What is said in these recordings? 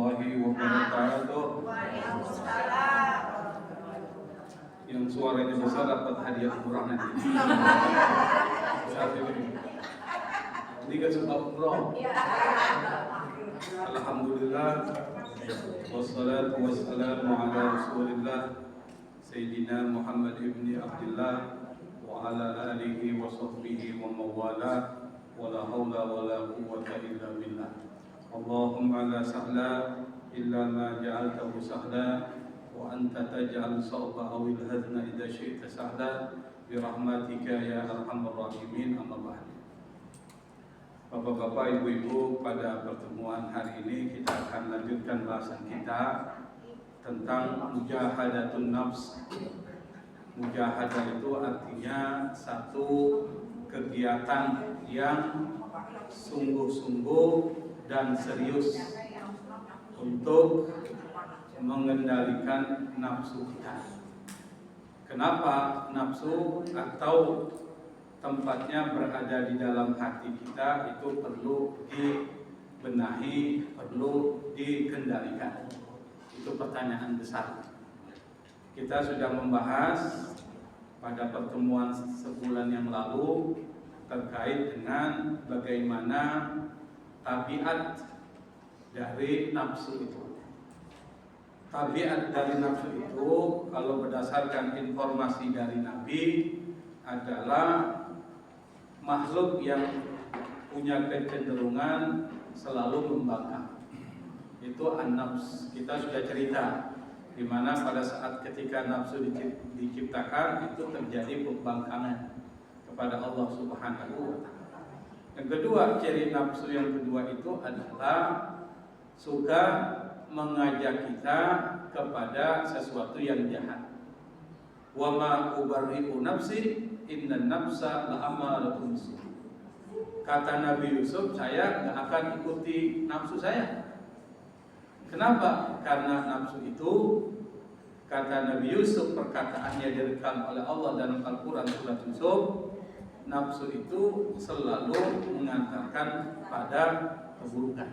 warahmatullahi wabarakatuh. Waalaikumsalam. Yang suaranya besar dapat hadiah murah nanti. Ini kan suka umroh. Alhamdulillah. Wassalatu wassalamu ala Rasulillah Sayyidina Muhammad ibn Abdullah wa ala alihi wa sahbihi wa mawala wa la hawla wa la quwwata illa billah. Allahumma la sahla illa ma ja'altahu sahla wa anta taj'al sawba awil hazna idza syi'ta sahla bi rahmatika ya arhamar rahimin. Amma ba'd. Bapak-bapak, ibu-ibu, pada pertemuan hari ini kita akan lanjutkan bahasan kita tentang mujahadatun nafs. Mujahadah itu artinya satu kegiatan yang sungguh-sungguh dan serius untuk mengendalikan nafsu kita. Kenapa nafsu atau tempatnya berada di dalam hati kita itu perlu dibenahi, perlu dikendalikan? Itu pertanyaan besar. Kita sudah membahas pada pertemuan sebulan yang lalu terkait dengan bagaimana tabiat dari nafsu itu. Tabiat dari nafsu itu kalau berdasarkan informasi dari Nabi adalah makhluk yang punya kecenderungan selalu membangkang. Itu an-nafs. Kita sudah cerita di mana pada saat ketika nafsu diciptakan itu terjadi pembangkangan kepada Allah Subhanahu wa taala. Yang kedua, ciri nafsu yang kedua itu adalah suka mengajak kita kepada sesuatu yang jahat. Wa ma ubarri'u nafsi innan nafsa la'amaratun bisu'. Kata Nabi Yusuf, saya gak akan ikuti nafsu saya. Kenapa? Karena nafsu itu, kata Nabi Yusuf, perkataannya direkam oleh Allah dalam Al-Quran surat Yusuf, nafsu itu selalu mengantarkan pada keburukan.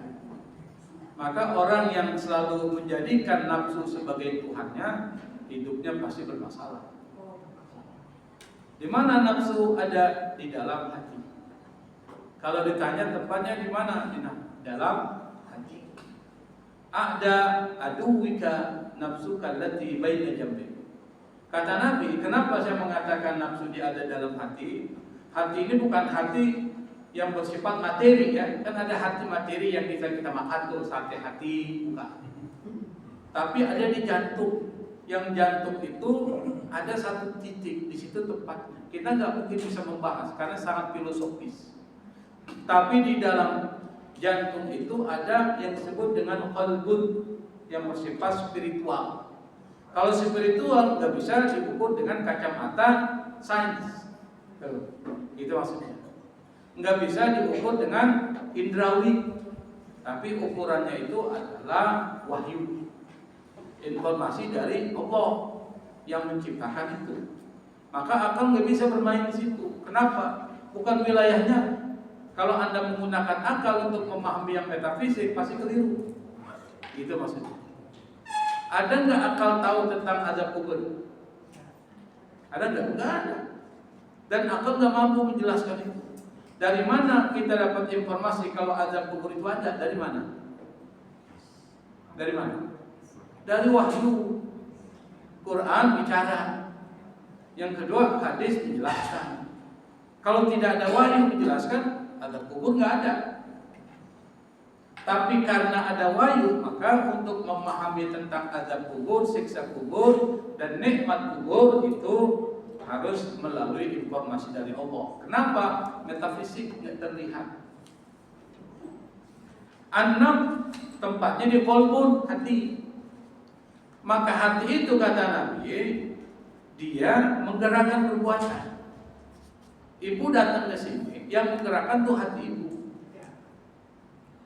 Maka orang yang selalu menjadikan nafsu sebagai Tuhannya, hidupnya pasti bermasalah. Di mana nafsu ada? Di dalam hati. Kalau ditanya tempatnya di mana? Di dalam hati. Ada aduwika nafsuka allati baina jambi. Kata Nabi, kenapa saya mengatakan nafsu dia ada dalam hati? Hati ini bukan hati yang bersifat materi ya. Kan ada hati materi yang bisa kita makan tuh, sate hati, bukan. Tapi ada di jantung. Yang jantung itu ada satu titik, di situ tempatnya. Kita nggak mungkin bisa membahas karena sangat filosofis. Tapi di dalam jantung itu ada yang disebut dengan qalbun yang bersifat spiritual. Kalau spiritual nggak bisa diukur dengan kacamata sains. Itu maksudnya. Nggak bisa diukur dengan indrawi. Tapi ukurannya itu adalah wahyu. Informasi dari Allah yang menciptakan itu. Maka akal nggak bisa bermain di situ. Kenapa? Bukan wilayahnya. Kalau Anda menggunakan akal untuk memahami yang metafisik pasti keliru. Itu maksudnya. Ada nggak akal tahu tentang azab kubur? Ada nggak? Nggak ada. Dan akal nggak mampu menjelaskan itu. Dari mana kita dapat informasi kalau azab kubur itu ada? Dari mana? Dari mana? Dari wahyu. Quran bicara. Yang kedua, hadis menjelaskan. Kalau tidak ada wahyu menjelaskan, azab kubur nggak ada. Tapi karena ada wahyu, maka untuk memahami tentang azab kubur, siksa kubur, dan nikmat kubur itu harus melalui informasi dari Allah. Kenapa? Metafisik nggak terlihat. An-nafs tempatnya di qalbun, hati. Maka hati itu kata Nabi, dia menggerakkan perbuatan. Ibu datang ke sini, yang menggerakkan tuh hati ibu.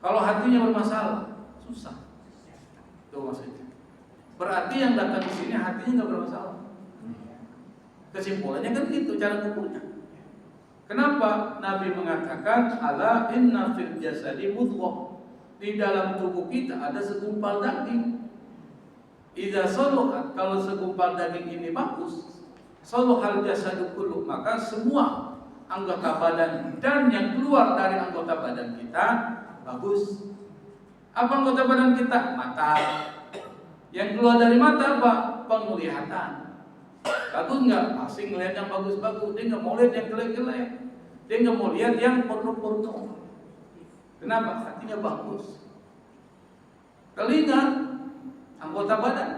Kalau hatinya bermasalah, susah. Itu maksudnya. Berarti yang datang ke sini hatinya nggak bermasalah. Kesimpulannya kan gitu cara ngukurnya. Kenapa Nabi mengatakan ala inna fil jasadi mudghah? di dalam tubuh kita ada segumpal daging. Idza saluhat, kalau segumpal daging ini bagus, saluhal jasadu kullu, maka semua anggota badan dan yang keluar dari anggota badan kita bagus. Apa anggota badan kita? Mata. Yang keluar dari mata apa? Penglihatan. Bagus nggak? Asing ngelihat yang bagus-bagus. Dia nggak mau lihat yang jelek-jelek. Dia nggak mau lihat yang porno-porno. Kenapa? Hatinya bagus. Telinga, anggota badan,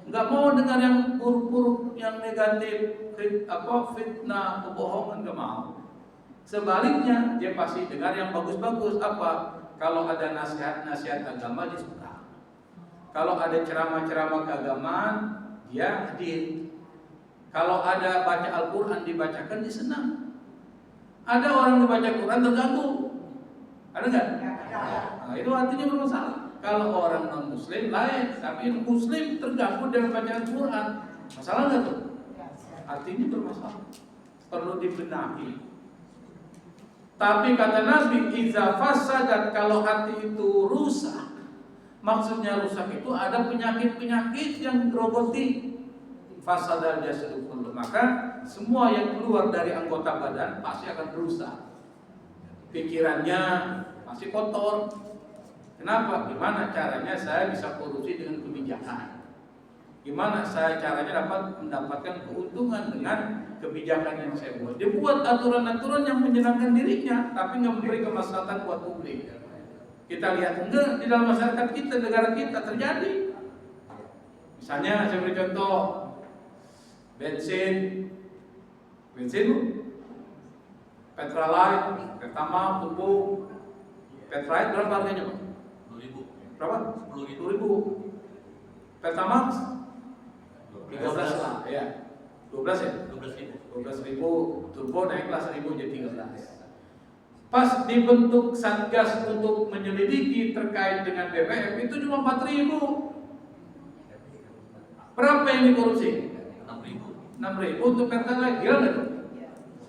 nggak mau dengar yang buruk-buruk, yang negatif, fitnah, kebohongan, nggak mau. Sebaliknya, dia pasti dengar yang bagus-bagus. Apa? Kalau ada nasihat-nasihat agama, dia suka. Kalau ada ceramah-ceramah keagamaan, dia hadir. Kalau ada baca Al-Quran dibacakan, dia senang. Ada orang dibaca Quran terganggu. Ada nggak? Nah, itu artinya bermasalah. Kalau orang non-muslim lain, tapi muslim terganggu dengan bacaan Quran, masalah nggak tuh? Artinya bermasalah, perlu dibenahi. Tapi kata Nabi, iza fasadat, kalau hati itu rusak, maksudnya rusak itu ada penyakit-penyakit yang gerogoti. Fasadal jasadu kullu, maka semua yang keluar dari anggota badan pasti akan rusak. Pikirannya masih kotor. Kenapa? Gimana caranya saya bisa korupsi dengan kebijakan? Gimana saya caranya dapat mendapatkan keuntungan dengan kebijakan yang saya buat? Dia buat aturan-aturan yang menyenangkan dirinya, tapi nggak memberi kemaslahatan buat publik. Kita lihat enggak di dalam masyarakat kita, negara kita terjadi. Misalnya saya beri contoh, bensin, Petralite, Pertamax, Turbo. Petralite berapa harganya, Pak? 10.000. Berapa? 10.000. Pertamax 13 lah, ya. 12 ya? 12.000. 12.000, Turbo naiklah 1.000 jadi 13. Pas dibentuk Satgas untuk menyelidiki terkait dengan BBM itu cuma 4.000. Berapa yang dikorupsi? 6.000. 6.000 untuk Pertalite, gila nggak tuh?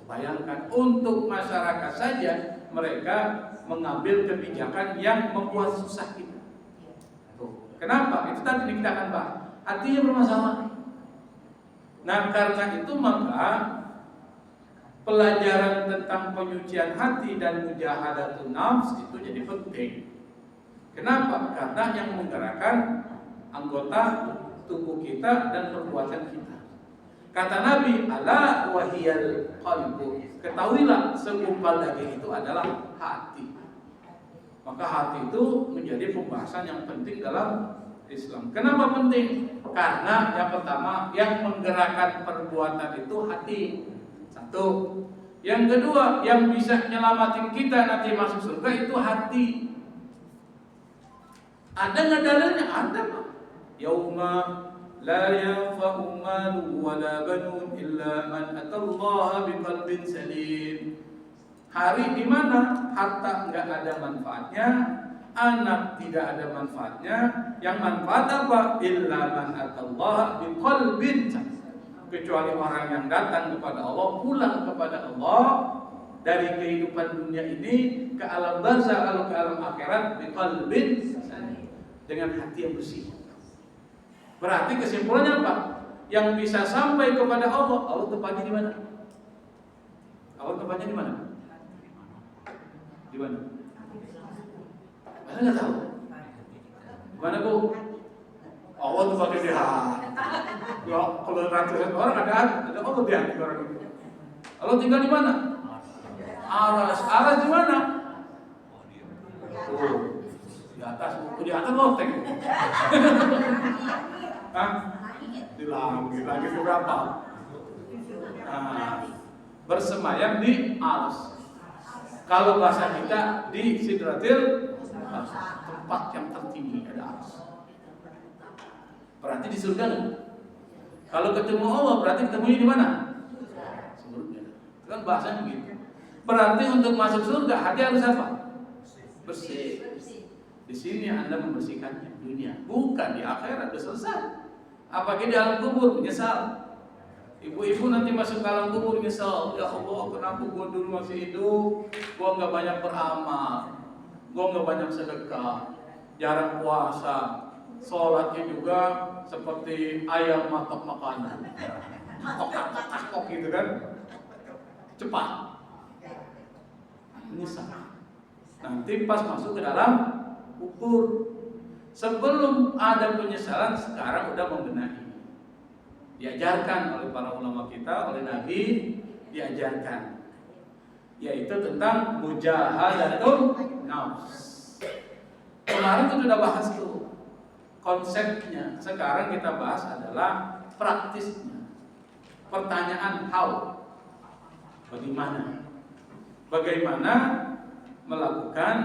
Bayangkan, untuk masyarakat saja mereka mengambil kebijakan yang membuat susah kita. Tuh. Kenapa? Itu tadi kita akan bahas. Hatinya bermasalah. Nah, karena itu maka pelajaran tentang penyucian hati dan mujahadatun nafs itu jadi penting. Kenapa? Karena yang menggerakkan anggota tubuh kita dan perbuatan kita. Kata Nabi, ala wahiyal qalbu, ketahuilah segumpal daging itu adalah hati. Maka hati itu menjadi pembahasan yang penting dalam Islam. Kenapa penting? Karena yang pertama, yang menggerakkan perbuatan itu hati. Satu. Yang kedua, yang bisa nyelamatin kita nanti masuk surga itu hati. Ada nggak dalilnya? Ada, Pak. Yauma la yanfa'u malun wala banun illa man atallaha biqalbin salim. Hari di mana harta enggak ada manfaatnya, anak tidak ada manfaatnya, yang manfaat apa? Illa man atallaha biqalbin salim. Kecuali orang yang datang kepada Allah, pulang kepada Allah dari kehidupan dunia ini ke alam barzakh, kalau ke alam akhirat biqalbin salim, dengan hati yang bersih. Berarti kesimpulannya apa? Yang bisa sampai kepada Allah, Allah tempatnya di mana? Allah tempatnya di mana? Di mana? Mana nggak tahu? Di mana, Bu? Allah tempatnya di hati. Ya, kalau ratusan orang ada Allah di hati orang itu. Allah tinggal di mana? Aras. Aras di mana? Oh, di atas. Di atas loteng. Hah? Di langit berapa? Nah, bersemayam di aras. Kalau bahasa kita di Sidratil, tempat yang tertinggi ada aras. Berarti di surga nih. Kalau ketemu Allah berarti ketemunya di mana? Surga. Itu kan bahasanya begitu. Berarti untuk masuk surga hati harus apa? Bersih. Di sini Anda membersihkannya dunia, bukan di akhirat. Sudah selesai. Apalagi di alam kubur menyesal. Ibu-ibu nanti masuk ke alam kubur menyesal. Ya Allah, kenapa gua dulu masih hidup? Gua nggak banyak beramal. gue nggak banyak sedekah, jarang puasa, sholatnya juga seperti ayam matok makanan, kok gitu kan, cepat. Ini salah. Nanti pas masuk ke dalam kubur, sebelum ada penyesalan, sekarang udah membenahi. Diajarkan oleh para ulama kita, oleh Nabi diajarkan, yaitu tentang mujahadatul nafs. Kemarin kita sudah bahas tuh konsepnya. Sekarang kita bahas adalah praktisnya. Pertanyaan how, bagaimana melakukan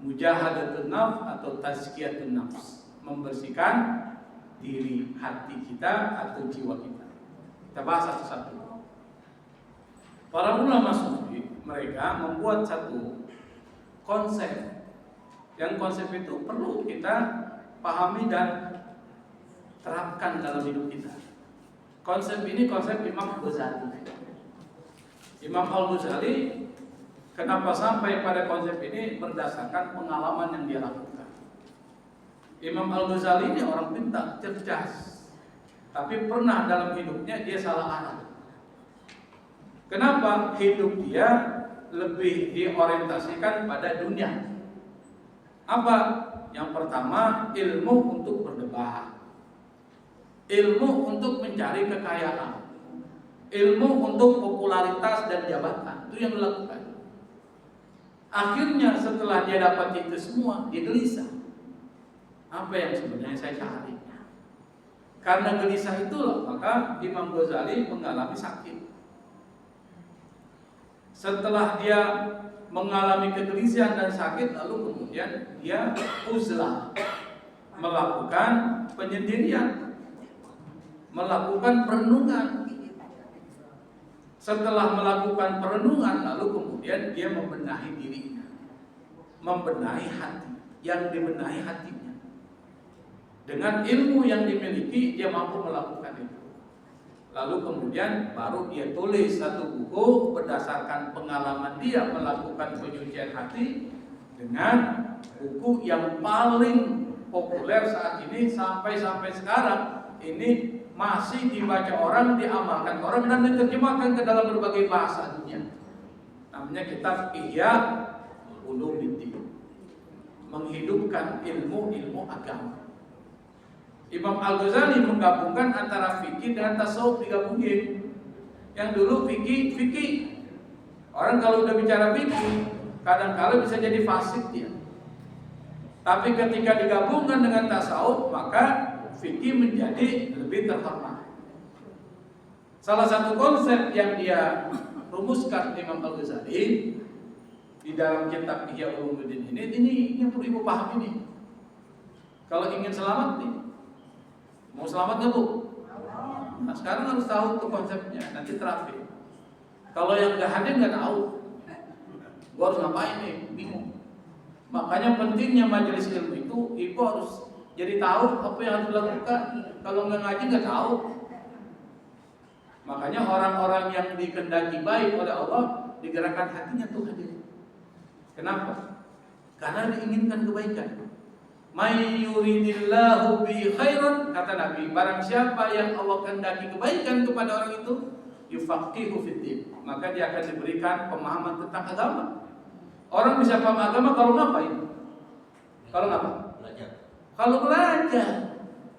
mujahadatun nafs atau tazkiyatun nafs, membersihkan diri, hati kita atau jiwa kita. Kita bahas satu-satu. Para ulama sufi mereka membuat satu konsep, yang konsep itu perlu kita pahami dan terapkan dalam hidup kita. Konsep ini konsep Imam Ghazali. Imam Al-Ghazali kenapa sampai pada konsep ini? Berdasarkan pengalaman yang dia lakukan. Imam Al-Ghazali ini orang pintar, cerdas, tapi pernah dalam hidupnya dia salah arah. Kenapa? Hidup dia lebih diorientasikan pada dunia. Apa? Yang pertama, ilmu untuk berdebat, ilmu untuk mencari kekayaan, ilmu untuk popularitas dan jabatan. Itu yang dilakukan. Akhirnya setelah dia dapat itu semua, dia gelisah. Apa yang sebenarnya saya cari? Karena gelisah itulah maka Imam Ghazali mengalami sakit. Setelah dia mengalami kegelisahan dan sakit, lalu kemudian dia uzlah, melakukan penyendirian, melakukan perenungan. Setelah melakukan perenungan, lalu kemudian dia membenahi dirinya, membenahi hati, yang dibenahi hatinya. Dengan ilmu yang dimiliki dia mampu melakukan itu. Lalu kemudian baru dia tulis satu buku berdasarkan pengalaman dia melakukan penyucian hati, dengan buku yang paling populer saat ini sampai sekarang ini masih dibaca orang, diamalkan orang dan diterjemahkan ke dalam berbagai bahasa dunia. Namanya kitab Ihya Ulumuddin, menghidupkan ilmu agama. Imam Al-Ghazali menggabungkan antara fikih dan tasawuf, digabungin. Yang dulu fikih. Orang kalau udah bicara fikih, kadang-kala bisa jadi fasik dia. Tapi ketika digabungkan dengan tasawuf, maka fikih menjadi lebih terhormat. Salah satu konsep yang dia rumuskan Imam Al-Ghazali di dalam kitab Ihya Ulumuddin ini yang perlu ibu paham ini. Kalau ingin selamat nih, mau selamat nggak bu? Nah sekarang harus tahu tuh konsepnya, nanti terapin. Kalau yang nggak hadir nggak tahu, gua harus ngapain nih, bingung. Makanya pentingnya majelis ilmu itu, ibu harus jadi tahu apa yang harus dilakukan. Kalau nggak ngaji nggak tahu. Makanya orang-orang yang dikehendaki baik oleh Allah, digerakkan hatinya tuh hadir. Kenapa? Karena diinginkan kebaikan. May yuridillahu bi khairan, kata Nabi, barang siapa yang Allah kehendaki kebaikan kepada orang itu, yufaqihu fiddin, maka dia akan diberikan pemahaman tentang agama. Orang bisa paham agama kalau ngapain? Kalau ngapa? Belajar. Kalau belajar,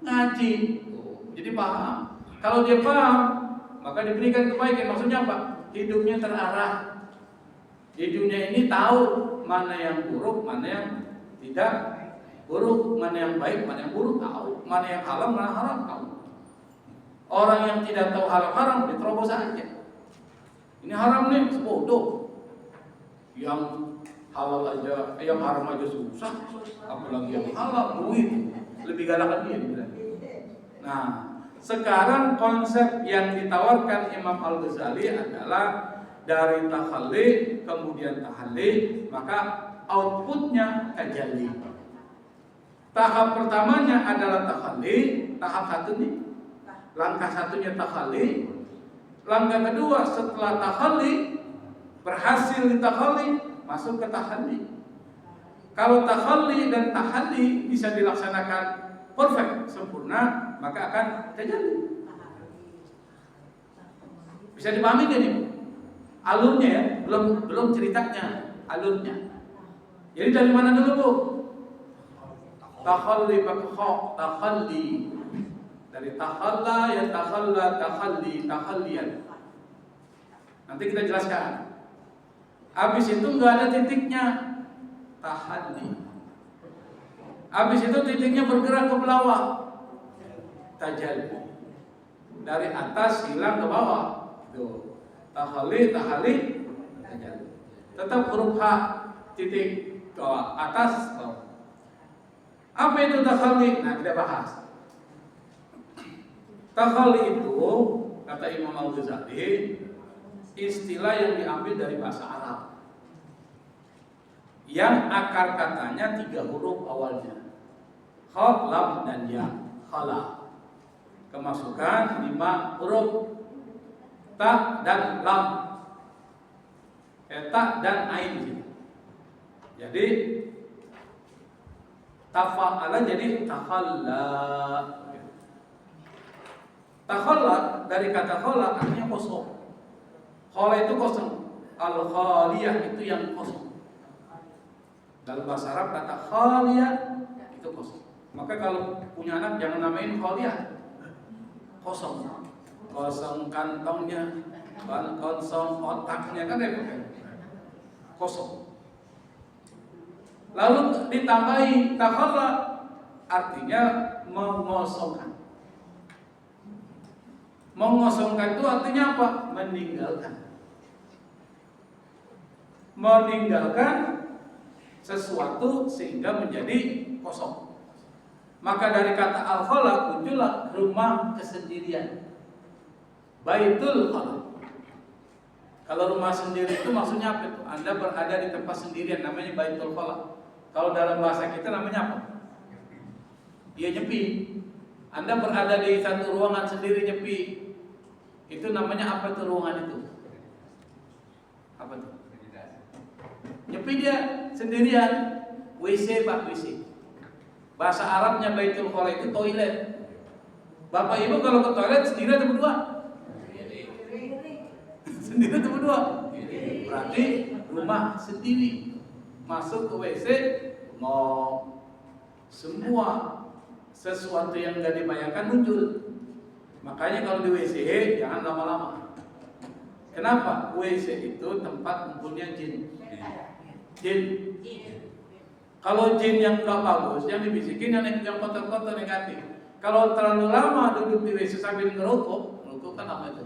ngaji, jadi paham. Kalau dia paham, maka diberikan kebaikan. Maksudnya apa? Hidupnya terarah. Hidupnya ini tahu mana yang buruk, mana yang tidak buruk, mana yang baik, mana yang buruk, tahu. Mana yang halal, mana haram, tahu. Orang yang tidak tahu halal haram diterobos saja. Ini haram nih, bodoh. Yang halal aja, yang haram aja susah, apalagi yang halal, duit. Lebih galak dia bilang. Nah, sekarang konsep yang ditawarkan Imam Al-Ghazali adalah dari takhalli kemudian tahalli, maka outputnya tajalli. Tahap pertamanya adalah takhalli, tahap satu nih. Langkah satunya takhalli. Langkah kedua setelah takhalli, berhasil di takhalli, masuk ke tahalli. Kalau takhalli dan tahalli bisa dilaksanakan perfect, sempurna, maka akan tajalli. Bisa dipahami nggak nih? Alurnya ya, belum ceritanya, alurnya. Jadi dari mana dulu Bu? Takhalli pakai kha, takhalli. Dari takhalla ya takhalla, takhalli, takhallian. Nanti kita jelaskan. Habis itu nggak ada titiknya, tahalli. Habis itu titiknya bergerak ke bawah, tajalli. Dari atas hilang ke bawah, tuh. Tahalli, tahalli, tajalli. Tetap huruf H, titik ke atas. Apa itu tahalli? Nah kita bahas. Tahalli itu kata Imam Al-Ghazali istilah yang diambil dari bahasa Arab yang akar katanya 3 huruf awalnya, kha, lam, dan ya. Khala kemasukan 5 huruf, ta dan lam, ta dan ain. Jadi tafa'ala jadi takhalla. Takhalla dari kata khala artinya kosong. Khala itu kosong. Al-khaliyah itu yang kosong. Dalam bahasa Arab kata khaliyah itu kosong. Maka kalau punya anak jangan namain khaliyah. Kosong. Kosong kantongnya, kosong otaknya, kan repot kan? Kosong. Lalu ditambahi takhalla artinya mengosongkan. Mengosongkan itu artinya apa? Meninggalkan. Meninggalkan sesuatu sehingga menjadi kosong. Maka dari kata al-khala muncullah rumah kesendirian. Baitul khala. Kalau rumah sendiri itu maksudnya apa itu? Anda berada di tempat sendirian, namanya baitul khala. Kalau dalam bahasa kita namanya apa? Dia nyepi. Anda berada di satu ruangan sendiri nyepi. Itu namanya apa itu ruangan itu? Apa itu? Nyepi dia sendirian. WC Pak, WC. Bahasa Arabnya baitul khala itu toilet. Bapak Ibu kalau ke toilet sendiri atau berdua? Sendiri atau berdua? Berarti rumah sendiri. Masuk ke WC mau semua sesuatu yang nggak dibayangkan muncul. Makanya kalau di WC jangan lama-lama. Kenapa? WC itu tempat kumpulnya jin. Jin. Kalau jin yang nggak bagus, yang dibisikin yang kotor-kotor negatif. Kalau terlalu lama duduk di WC sambil ngerokok kan apa itu?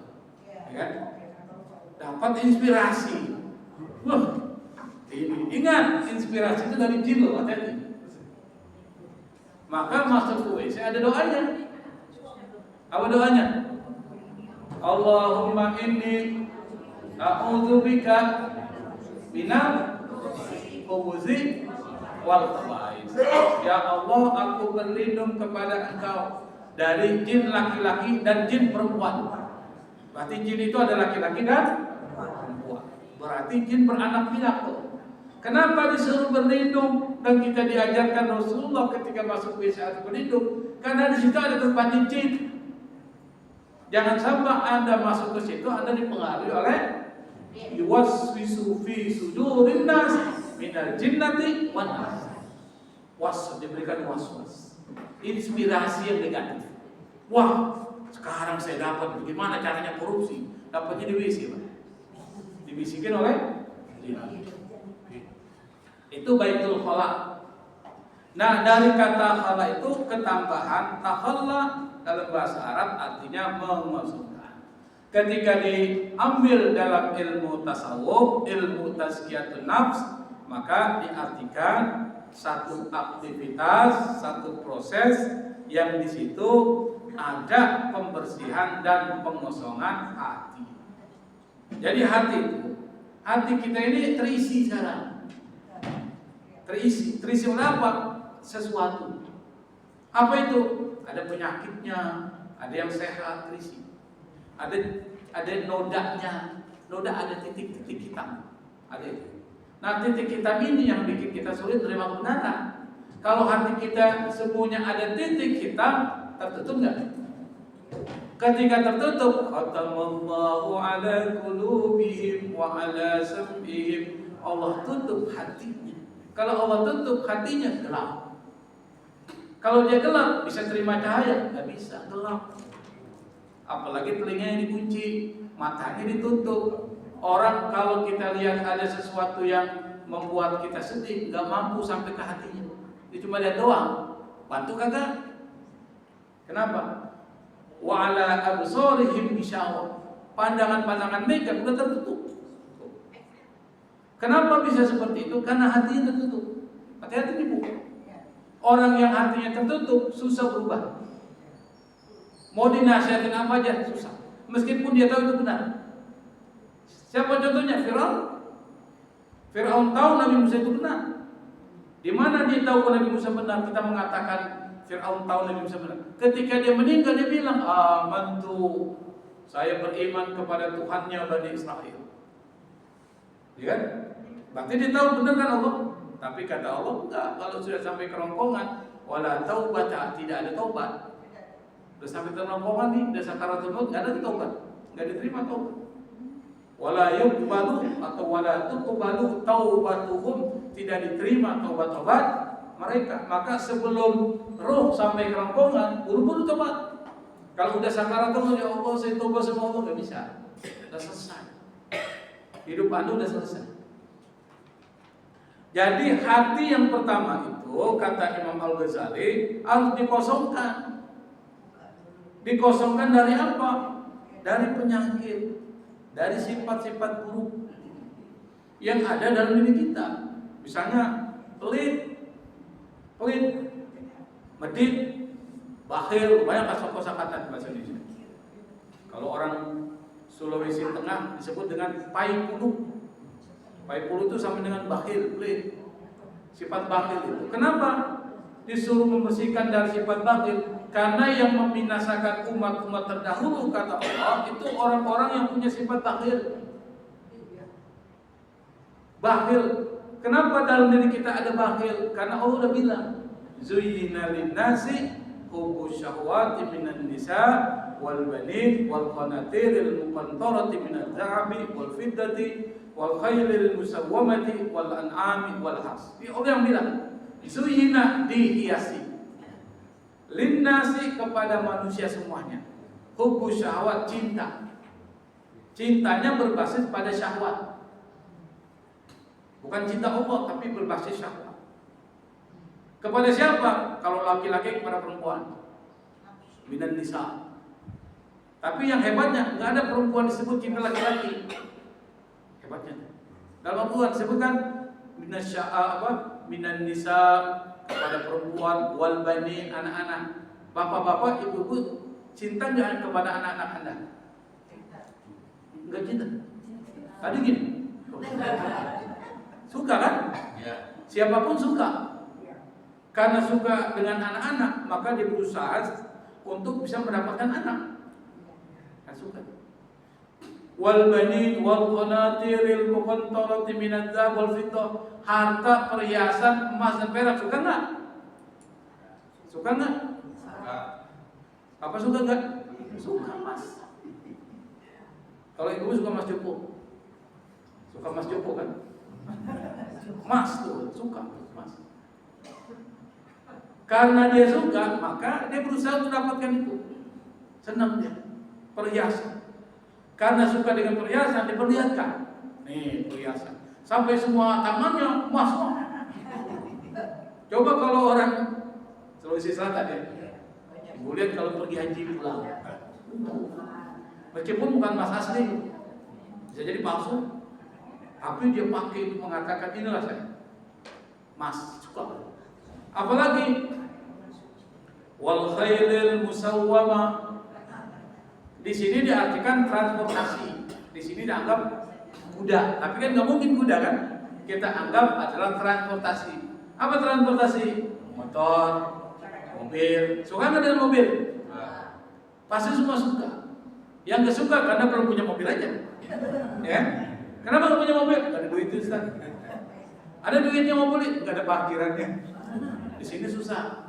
Ya kan? Dapat inspirasi. Wah, ini ingat inspirasi itu dari jin loh, hati-hati. Maka masuk ke WC ada doanya. Apa doanya? Allahumma inni a'udzubika minal khubuthi wal khaba'ith. Ya Allah, aku berlindung kepada Engkau dari jin laki-laki dan jin perempuan. Berarti jin itu ada laki-laki dan perempuan. Berarti jin beranak pinak tuh. Kenapa disuruh berlindung dan kita diajarkan Rasulullah ketika masuk WC harus berlindung? Karena di situ ada tempat jin. Jangan sampai Anda masuk ke situ Anda dipengaruhi oleh yuwaswisu fi sudurin nas minal jinnati wan nas. Diberikan waswas. Inspirasi yang negatif. Wah, sekarang saya dapat bagaimana caranya korupsi? Dapatnya di WC, Pak. Dibisikin oleh jin. Itu baitul khala. Nah, dari kata khala itu ketambahan takhalla dalam bahasa Arab artinya mengosongkan. Ketika diambil dalam ilmu tasawuf, ilmu tazkiyatun nafs, maka diartikan satu aktivitas, satu proses yang di situ ada pembersihan dan pengosongan hati. Jadi hati kita ini terisi sekarang. Terisi oleh apa? Sesuatu. Apa itu? Ada penyakitnya, ada yang sehat terisi. Ada nodanya, noda ada titik-titik hitam. Ada itu. Nah, titik hitam ini yang bikin kita sulit menerima kebenaran. Kalau hati kita semuanya ada titik hitam, tertutup nggak? Ketika tertutup, khatamallahu ala qulubihim wa ala sam'ihim. Allah tutup hatinya. Kalau Allah tutup hatinya, gelap. Kalau dia gelap, bisa terima cahaya? Nggak bisa, gelap. Apalagi telinganya dikunci, matanya ditutup. Orang kalau kita lihat ada sesuatu yang membuat kita sedih, nggak mampu sampai ke hatinya. Dia cuma lihat doang. Bantu kagak? Kenapa? Wa ala absarihim ghishawah. Pandangan-pandangan mereka sudah tertutup. Kenapa bisa seperti itu? Karena hatinya tertutup. Hati-hati nih Bu. Orang yang hatinya tertutup susah berubah. Mau dinasihatin apa aja susah. Meskipun dia tahu itu benar. Siapa contohnya? Firaun. Firaun tahu Nabi Musa itu benar. Di mana dia tahu Nabi Musa benar? Kita mengatakan Firaun tahu Nabi Musa benar. Ketika dia meninggal dia bilang, "Amantu, saya beriman kepada Tuhannya Bani Israel." Ya kan? Berarti dia tahu benar kan Allah? Tapi kata Allah enggak, kalau sudah sampai kerongkongan, wala taubata, tidak ada taubat. Sudah sampai kerongkongan nih, sudah sakaratul maut, enggak ada taubat, enggak diterima taubat. Wala yuqbalu atau wala tuqbalu taubatuhum, tidak diterima taubat-taubat mereka. Maka sebelum roh sampai kerongkongan, buru-buru taubat. Kalau udah sakaratul maut, ya Allah saya taubat sama Allah, enggak bisa. Sudah selesai. Hidup Anda sudah selesai. Jadi hati yang pertama itu kata Imam Al-Ghazali harus dikosongkan. Dikosongkan dari apa? Dari penyakit, dari sifat-sifat buruk yang ada dalam diri kita. Misalnya pelit, medit, bakhil, banyak kosakata bahasa Indonesia. Kalau orang Sulawesi Tengah disebut dengan pai puluh. Pai puluh itu sama dengan bakhil, pelit. Sifat bakhil itu. Kenapa disuruh membersihkan dari sifat bakhil? Karena yang membinasakan umat-umat terdahulu kata Allah itu orang-orang yang punya sifat bakhil. Bakhil. Kenapa dalam diri kita ada bakhil? Karena Allah sudah bilang, "Zuyyina lin-nasi hubbu syahwati minan nisa wal banin wal qanatiril muqantarati minadh dhahabi wal fiddati wal khailil musawwamati wal an'ami wal has." Ini Allah yang bilang, zuyyina, dihiasi, linnasi, kepada manusia semuanya, hubbu syahwat, cinta. Cintanya berbasis pada syahwat. Bukan cinta Allah tapi berbasis syahwat. Kepada siapa? Kalau laki-laki kepada perempuan. Minan nisa. Tapi yang hebatnya nggak ada perempuan disebut cinta laki-laki. Hebatnya. Dalam Al-Quran disebutkan minan nisa, kepada perempuan, wal banin, anak-anak. Bapak-bapak, ibu-ibu, cinta nggak kepada anak-anak Anda? Enggak cinta. Tadi gini. Suka kan? Ya. Siapapun suka. Karena suka dengan anak-anak, maka dia berusaha untuk bisa mendapatkan anak. Kan suka. Wal banin wal qanatiril muqantarati minadh dhahab wal fiddah, harta perhiasan emas dan perak. Suka enggak? Suka enggak? Apa suka enggak? Suka Mas. Kalau ibu suka Mas Joko. Suka Mas Joko kan? Mas tuh suka Mas. Karena dia suka, maka dia berusaha untuk dapatkan itu. Senang dia. Perhiasan. Karena suka dengan perhiasan, diperlihatkan. Nih, perhiasan. Sampai semua tangannya emas semua. Coba kalau orang Sulawesi Selatan ya, ibu lihat kalau pergi haji pulang, meskipun bukan emas asli, bisa jadi palsu, tapi dia pakai untuk mengatakan inilah saya, emas, suka. Apalagi wal khailil musawwama, di sini diartikan transportasi, di sini dianggap kuda, tapi kan nggak mungkin kuda kan? Kita anggap adalah transportasi. Apa transportasi? Motor, mobil. Suka nggak dengan mobil? Pasti semua suka. Yang nggak suka karena belum punya mobil aja. Ya? Kenapa nggak punya mobil? Gak ada duit itu, Ustaz. Ada duitnya mau beli, nggak ada parkirannya. Di sini susah.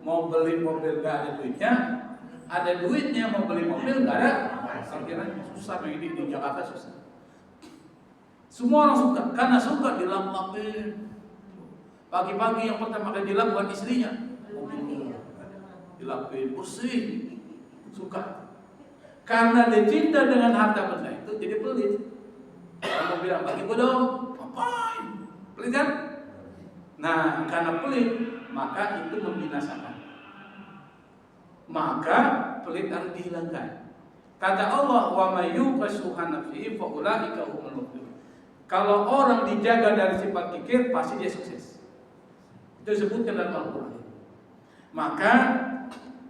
Mau beli mobil nggak ada duitnya, ada duitnya mau beli mobil nggak ada parkirannya. Susah begini di Jakarta susah. Semua orang suka, karena suka dilap-lapin. Pagi-pagi yang pertama kali dilap bukan istrinya, mobilnya dilapin bersih, suka. Karena dia cinta dengan harta benda itu, jadi pelit. Kamu bilang bagi gue dong, ngapain? Pelit kan? Nah, karena pelit, maka itu membinasakan. Maka pelit harus dihilangkan. Kata Allah, wa may yuqashuha nafsihi fa ulaika humul muflihun. Kalau orang dijaga dari sifat kikir, pasti dia sukses. Itu disebutkan dalam Al-Quran. Maka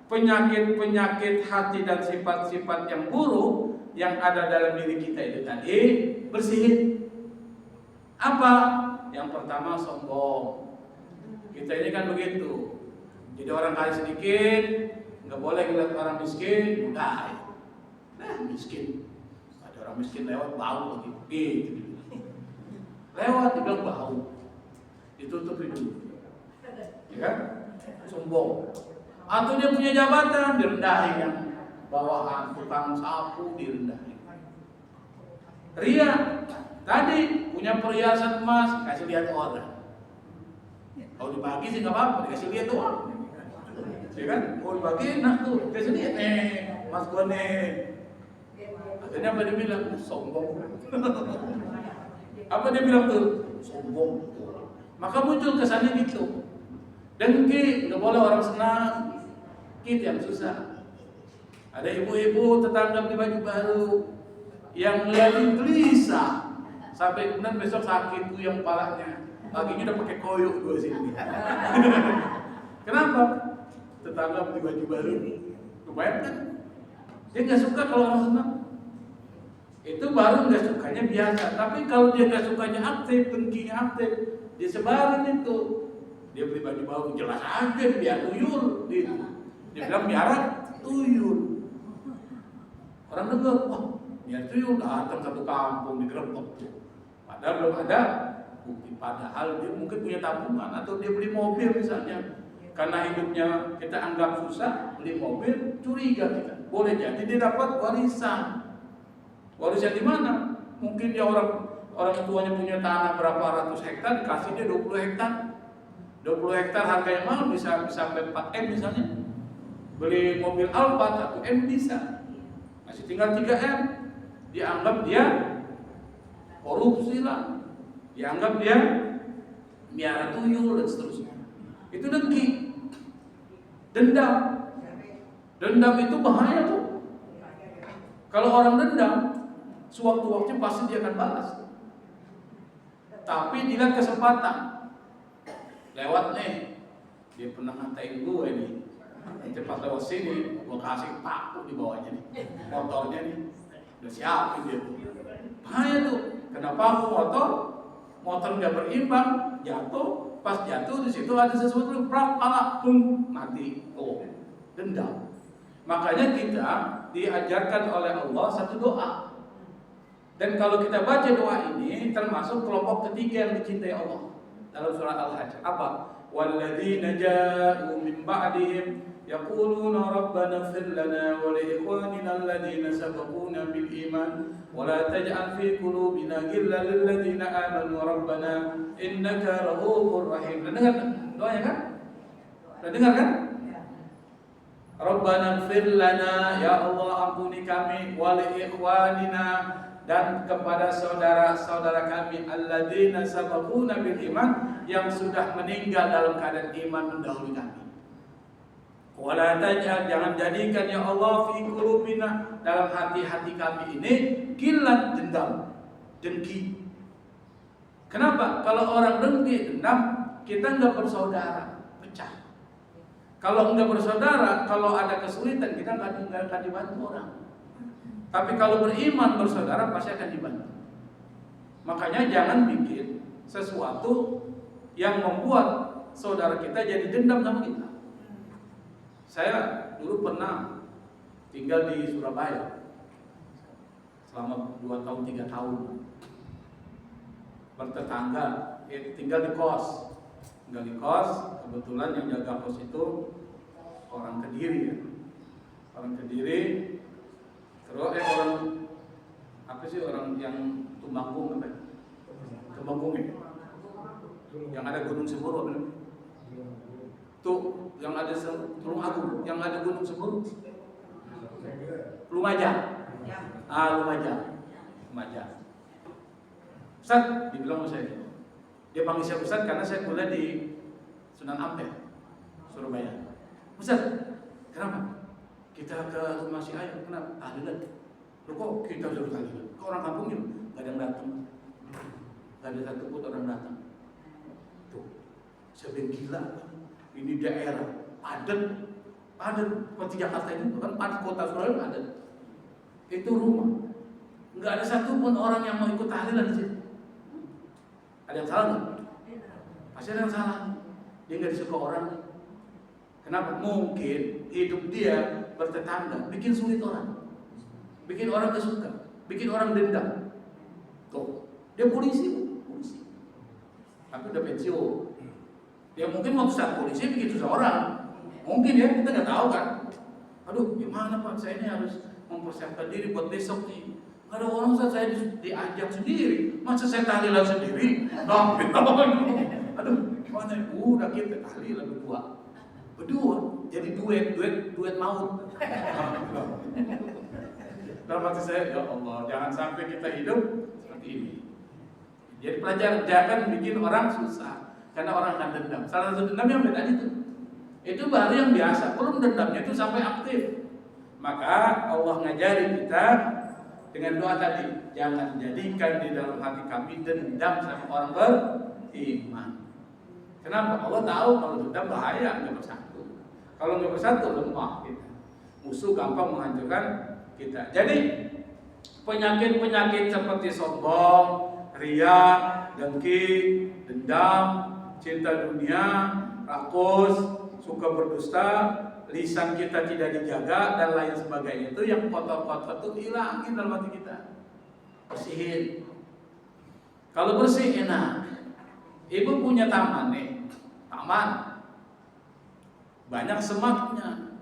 penyakit-penyakit hati dan sifat-sifat yang buruk yang ada dalam diri kita itu tadi bersihin. Apa? Yang pertama sombong. Kita ini kan begitu. Jadi orang kaya sedikit, nggak boleh ngeliat orang miskin, udah. Nah miskin. Ada orang miskin lewat bau lagi, gitu. Lewat dibilang bau, ditutup hidung. Ya kan? Sombong. Atau dia punya jabatan, direndahin yang bawahan, tukang sapu direndahin. Ria, tadi punya perhiasan emas, kasih lihat orang. Kalau dibagi sih nggak apa-apa, dikasih lihat doang. Ya kan? Kalau dibagi enak tuh, kasih lihat mas gua nih. Akhirnya apa dia bilang? Sombong. Apa dia bilang tuh? Sombong. Maka muncul kesannya gitu. Dengki, nggak boleh orang senang, kita yang susah. Ada ibu-ibu tetangga beli baju baru, yang ngeliatin gelisah, sampai kemudian besok sakit tuh yang kepalanya, paginya udah pakai koyok dua sini. Kenapa? Tetangga beli baju baru, lumayan kan? Dia nggak suka kalau orang senang. Itu baru nggak sukanya biasa. Tapi kalau dia nggak sukanya aktif, dengkinya aktif, dia sebarin itu. Dia beli baju baru, jelas aja dia tuyul gitu. Dia bilang biara tuyul. Orang dengar, wah biar tuyul datang satu kampung digerebek tuh. Padahal belum ada bukti. Padahal dia mungkin punya tabungan atau dia beli mobil misalnya. Karena hidupnya kita anggap susah, beli mobil, curiga kita. Boleh jadi dia dapat warisan. Warisan di mana? Mungkin dia orang tuanya punya tanah berapa ratus hektar, dikasih dia 20 hektar. 20 hektar harganya mahal, bisa sampai 4M misalnya. Beli mobil Alphard 1M bisa. Masih tinggal 3M. Dianggap dia korupsi lah. Dianggap dia miara tuyul dan seterusnya. Itu dengki. Dendam. Dendam itu bahaya tuh. Kalau orang dendam, sewaktu-waktu pasti dia akan balas. Tapi dilihat kesempatan. Lewat nih, dia pernah ngatain gue nih. Cepat lewat sini, gue kasih paku di bawahnya nih. Motornya nih, udah siapin dia tuh. Bahaya tuh, kena paku motor nggak berimbang, jatuh. Pas jatuh di situ ada sesuatu prak, palak, pung, mati. Oh, dendam. Makanya kita diajarkan oleh Allah satu doa. Dan kalau kita baca doa ini, termasuk kelompok ketiga yang dicintai Allah. Dalam surat Al-Hajj apa? Walladzina ja'u min ba'dihim yaquluna rabbana ighfir lana wa li ikhwanina alladhina sabaquna bil iman wa la taj'al fi qulubina ghillan lil ladzina amanu rabbana innaka ra'ufur rahim. Dengar doanya kan? Sudah dengar kan? Rabbana ighfir lana, ya Allah ampuni kami, wa li ikhwanina, dan kepada saudara-saudara kami alladzina sabaquna bil iman, yang sudah meninggal dalam keadaan iman mendahului kami. Wala taj'al, jangan jadikan ya Allah fi qulubina, dalam hati-hati kami ini ghillan, dendam, dengki. Kenapa? Kalau orang dengki, dendam, kita enggak bersaudara, pecah. Kalau enggak bersaudara, kalau ada kesulitan kita enggak akan dibantu orang. Tapi kalau beriman bersaudara pasti akan dibantu. Makanya jangan bikin sesuatu yang membuat saudara kita jadi dendam sama kita. Saya dulu pernah tinggal di Surabaya selama 2 tahun 3 tahun. Bertetangga tinggal di kos. Kebetulan yang jaga kos itu orang Kediri ya. Orang Kediri, terus orang apa sih, orang yang Tumanggung apa? Tumanggung ya? Yang ada Gunung Semeru apa namanya? Tuh, yang ada Tulung Agung, yang ada Gunung Semeru. Lumajang. Lumajang. Ustaz, dibilang sama saya. Dia panggil saya Ustaz karena saya kuliah di Sunan Ampel, Surabaya. Ustaz, kenapa? Kita ke rumah si Ayah, kenapa? Tahlilan. Loh kok kita suruh tahlilan? Kok orang kampung ini nggak ada yang datang? Nggak ada satu pun orang datang. Tuh, saya bilang gila. Ini daerah padat seperti Jakarta ini kan, padat, kota Surabaya padat. Itu rumah, nggak ada satupun orang yang mau ikut tahlilan di situ. Ada yang salah nggak? Pasti ada yang salah. Dia nggak disuka orang. Kenapa? Mungkin hidup dia bertetangga, bikin sulit orang, bikin orang gak suka, bikin orang dendam. Tuh, dia polisi, tapi udah pensiun. Ya mungkin waktu saat polisi bikin susah orang, mungkin ya, kita nggak tahu kan. Aduh, gimana Pak? Saya ini harus mempersiapkan diri buat besok nih. Nggak ada orang, saat saya diajak sendiri, masa saya tahlilan sendiri? Nah, aduh, gimana? Udah kita tahlilan berdua, jadi duet maut. Dalam hati saya, ya Allah, jangan sampai kita hidup seperti ini. Jadi pelajaran jangan bikin orang susah, karena orang akan dendam. Salah satu dendam yang beda itu baru yang biasa. Belum dendamnya itu sampai aktif. Maka Allah ngajari kita dengan doa tadi, jangan jadikan di dalam hati kami dendam sama orang beriman. Kenapa? Allah tahu kalau dendam bahaya, nggak bersatu. Kalau nggak bersatu lemah kita. Musuh gampang menghancurkan kita. Jadi penyakit-penyakit seperti sombong, ria, dengki, dendam, cinta dunia, rakus, suka berdusta, lisan kita tidak dijaga dan lain sebagainya, itu yang kotor-kotor itu hilangin dalam hati kita, bersihin. Kalau bersih enak. Ibu punya taman nih, banyak semaknya.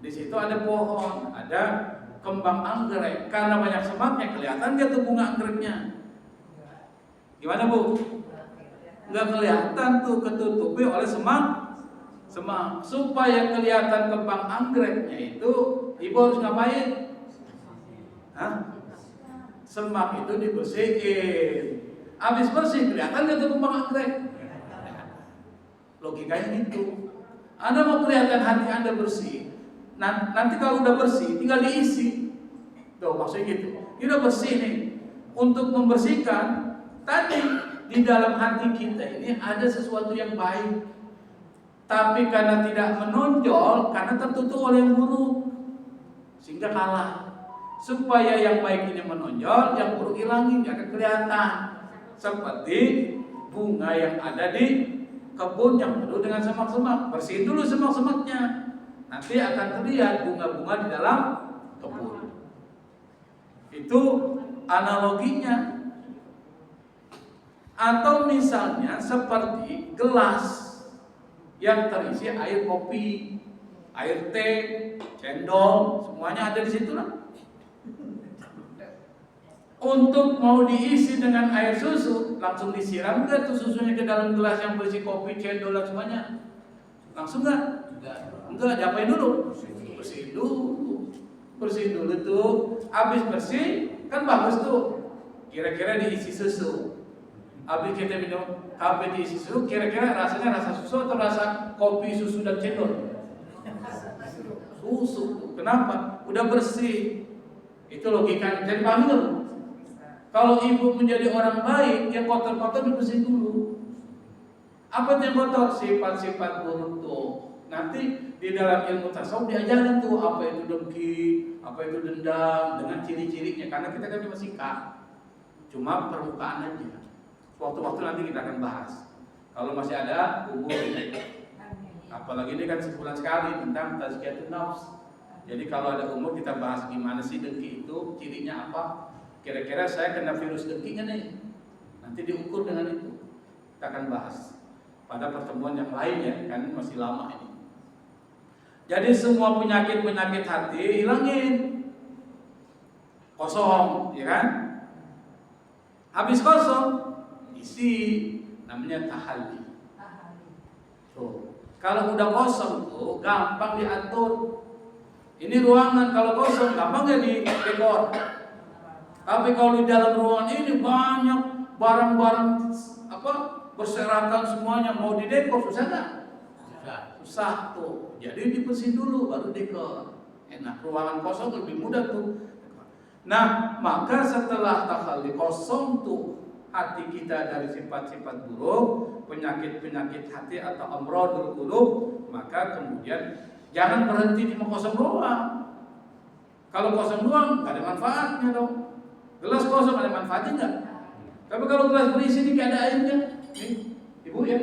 Di situ ada pohon, ada kembang anggrek. Karena banyak semaknya, kelihatan dia tuh bunga anggreknya. Gimana Bu? Nggak kelihatan tuh, ketutupi oleh semak. Supaya kelihatan kembang anggreknya itu, ibu harus ngapain? Semak itu dibersihin. Habis bersih kelihatan nggak tuh kembang anggrek? Logikanya gitu. Anda mau kelihatan hati Anda bersih, nanti kalau udah bersih tinggal diisi. Tuh maksudnya gitu. Ini udah bersih nih. Untuk membersihkan, tadi di dalam hati kita ini ada sesuatu yang baik. Tapi karena tidak menonjol, karena tertutup oleh yang buruk, sehingga kalah. Supaya yang baik ini menonjol, yang buruk hilangin, jangan kelihatan. Seperti bunga yang ada di kebun yang penuh dengan semak-semak. Bersihin dulu semak-semaknya, nanti akan terlihat bunga-bunga di dalam kebun. Itu analoginya. Atau misalnya seperti gelas yang terisi air kopi, air teh, cendol, semuanya ada di situ lah. Untuk mau diisi dengan air susu, langsung disiram nggak tuh susunya ke dalam gelas yang berisi kopi, cendol dan semuanya? Langsung nggak? Enggak, diapain dulu? Bersihin dulu tuh. Habis bersih, kan bagus tuh. Kira-kira diisi susu. Habis kita minum kopi diisi susu, kira-kira rasanya rasa susu atau rasa kopi, susu dan cendol? Susu. Kenapa? Udah bersih. Itu logikanya. Jadi paham nggak? Kalau ibu menjadi orang baik, yang kotor-kotor dibersihin dulu. Apa yang kotor? Sifat-sifat buruk tuh. Nanti di dalam ilmu tasawuf diajarin tuh apa itu dengki, apa itu dendam, dengan ciri-cirinya. Karena kita kan cuma singkat, cuma permukaan aja. Waktu-waktu nanti kita akan bahas. Kalau masih ada, hubungi. Apalagi ini kan sebulan sekali tentang tazkiyatun nafs. Jadi kalau ada umur kita bahas gimana sih dengki itu, cirinya apa. Kira-kira saya kena virus dengki nggak nih? Nanti diukur dengan itu. Kita akan bahas pada pertemuan yang lain ya, kan masih lama ini. Jadi semua penyakit-penyakit hati hilangin. Kosong, ya kan? Habis kosong, isi, namanya tahalli. Tuh. Kalau udah kosong tuh gampang diatur. Ini ruangan kalau kosong gampang ya di dekor. Tapi kalau di dalam ruangan ini banyak barang-barang berserakan semuanya, mau didekor susah nggak? Susah tuh. Jadi dibersihin dulu baru dekor. Enak, ruangan kosong lebih mudah tuh. Nah, maka setelah tahalli kosong tuh hati kita dari sifat-sifat buruk, penyakit-penyakit hati atau amradul qulub, maka kemudian jangan berhenti di kosong doang. Kalau kosong doang, gak ada manfaatnya dong. Gelas kosong ada manfaatnya enggak? Tapi kalau gelas berisi ini gak ada airnya, nih, ibu ya,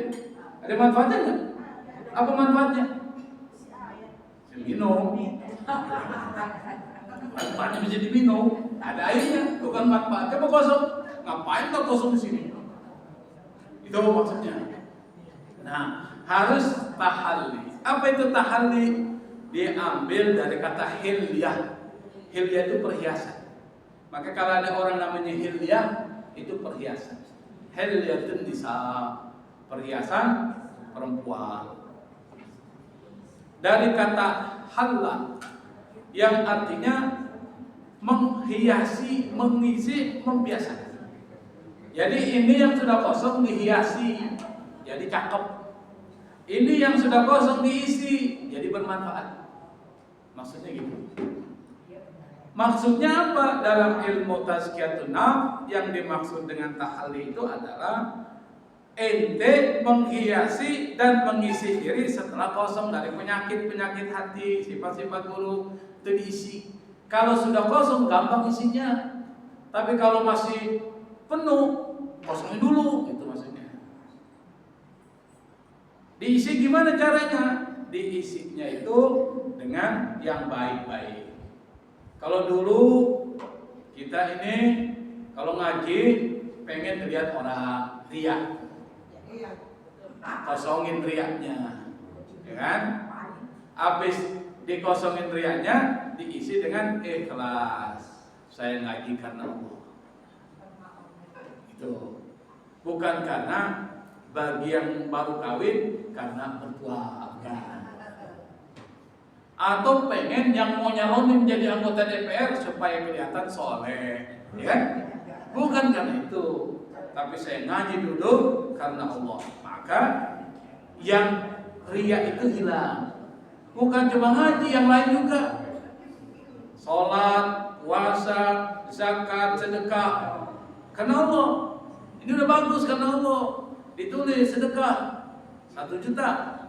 ada manfaatnya enggak? Apa manfaatnya? Minum. Manfaatnya bisa diminum, ada airnya, bukan manfaatnya apa kosong? Ngapain kau kosong di sini? Itu maksudnya. Nah, harus tahalli. Apa itu tahalli? Diambil dari kata hilyah. Hilyah itu perhiasan. Maka kalau ada orang namanya hilyah, itu perhiasan. Hilyah itu nisa, perhiasan perempuan. Dari kata halla yang artinya menghiasi, mengisi, membiasakan. Jadi ini yang sudah kosong dihiasi, jadi cakep. Ini yang sudah kosong diisi, jadi bermanfaat. Maksudnya gitu. Maksudnya apa? Dalam ilmu tazkiyatun nafs yang dimaksud dengan tahalli itu adalah ente menghiasi dan mengisi diri setelah kosong dari penyakit-penyakit hati, sifat-sifat buruk itu diisi. Kalau sudah kosong gampang isinya. Tapi kalau masih penuh, kosongin dulu, itu maksudnya. Diisi gimana caranya? Diisinya itu dengan yang baik-baik. Kalau dulu kita ini kalau ngaji pengen lihat orang riak, kosongin riaknya, ya kan? Habis dikosongin riaknya, diisi dengan ikhlas. Saya ngaji karena Allah. Itu bukan karena bagi yang baru kawin karena mertua, atau pengen yang mau nyalonin jadi anggota DPR supaya kelihatan soleh, ya kan? Bukan karena itu, tapi saya ngaji dulu karena Allah. Maka yang riya itu hilang. Bukan cuma ngaji, yang lain juga. Sholat, puasa, zakat, sedekah karena Allah. Ini udah bagus karena Allah. Ditulis sedekah 1 juta.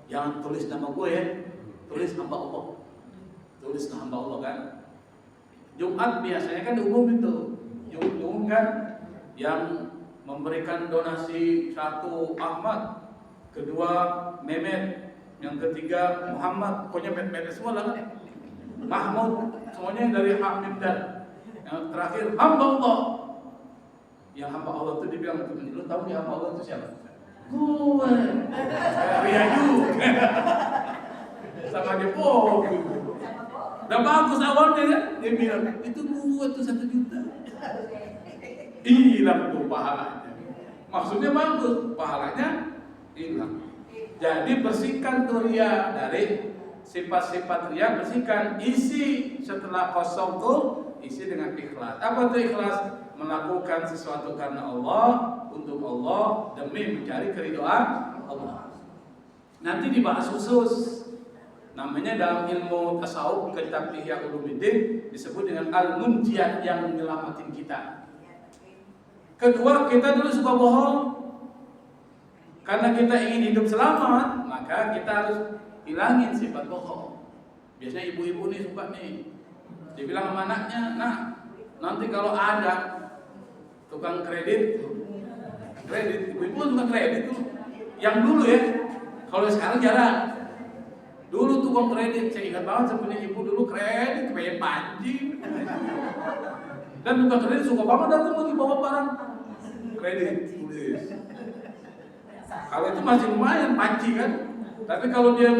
Jangan tulis nama gue ya, tulis hamba Allah. Tulis hamba Allah kan. Jumat biasanya kan diumumin tuh. Diumumkan yang memberikan donasi 1 Ahmad, kedua Mehmet, yang ketiga Muhammad, pokoknya Mehmet semua lah kan. Mahmud, semuanya dari Hamid dan yang terakhir hamba Allah. Yang hamba Allah itu dibilang temen, lu tahu ya hamba Allah itu siapa? Gue. Ria juga. Sama dia udah bagus awalnya ya. Dia bilang itu gue tuh 1 juta. Hilang tuh pahalanya. Maksudnya bagus, pahalanya hilang. Jadi bersihkan tuh ria dari sifat-sifat ria, bersihkan. Isi setelah kosong tuh isi dengan ikhlas. Apa tuh ikhlas? Melakukan sesuatu karena Allah, untuk Allah, demi mencari keridhaan Allah. Nanti dibahas khusus. Namanya dalam ilmu tasawuf kitab Ihya Ulumuddin disebut dengan al-munjiyat, yang menyelamatin kita. Kedua, kita dulu suka bohong. Karena kita ingin hidup selamat, maka kita harus hilangin sifat bohong. Biasanya ibu-ibu nih suka nih, dia bilang sama anaknya, nah nanti kalau ada tukang kredit, ibu-ibu tukang kredit tuh, yang dulu ya, kalau sekarang jarang. Dulu tukang kredit, saya ingat banget sebenarnya ibu dulu kredit, kayak pancing. Dan tukang kredit suka banget datang lagi bawa barang kredit, tulis. Kalau itu masih lumayan panci kan. Tapi kalau dia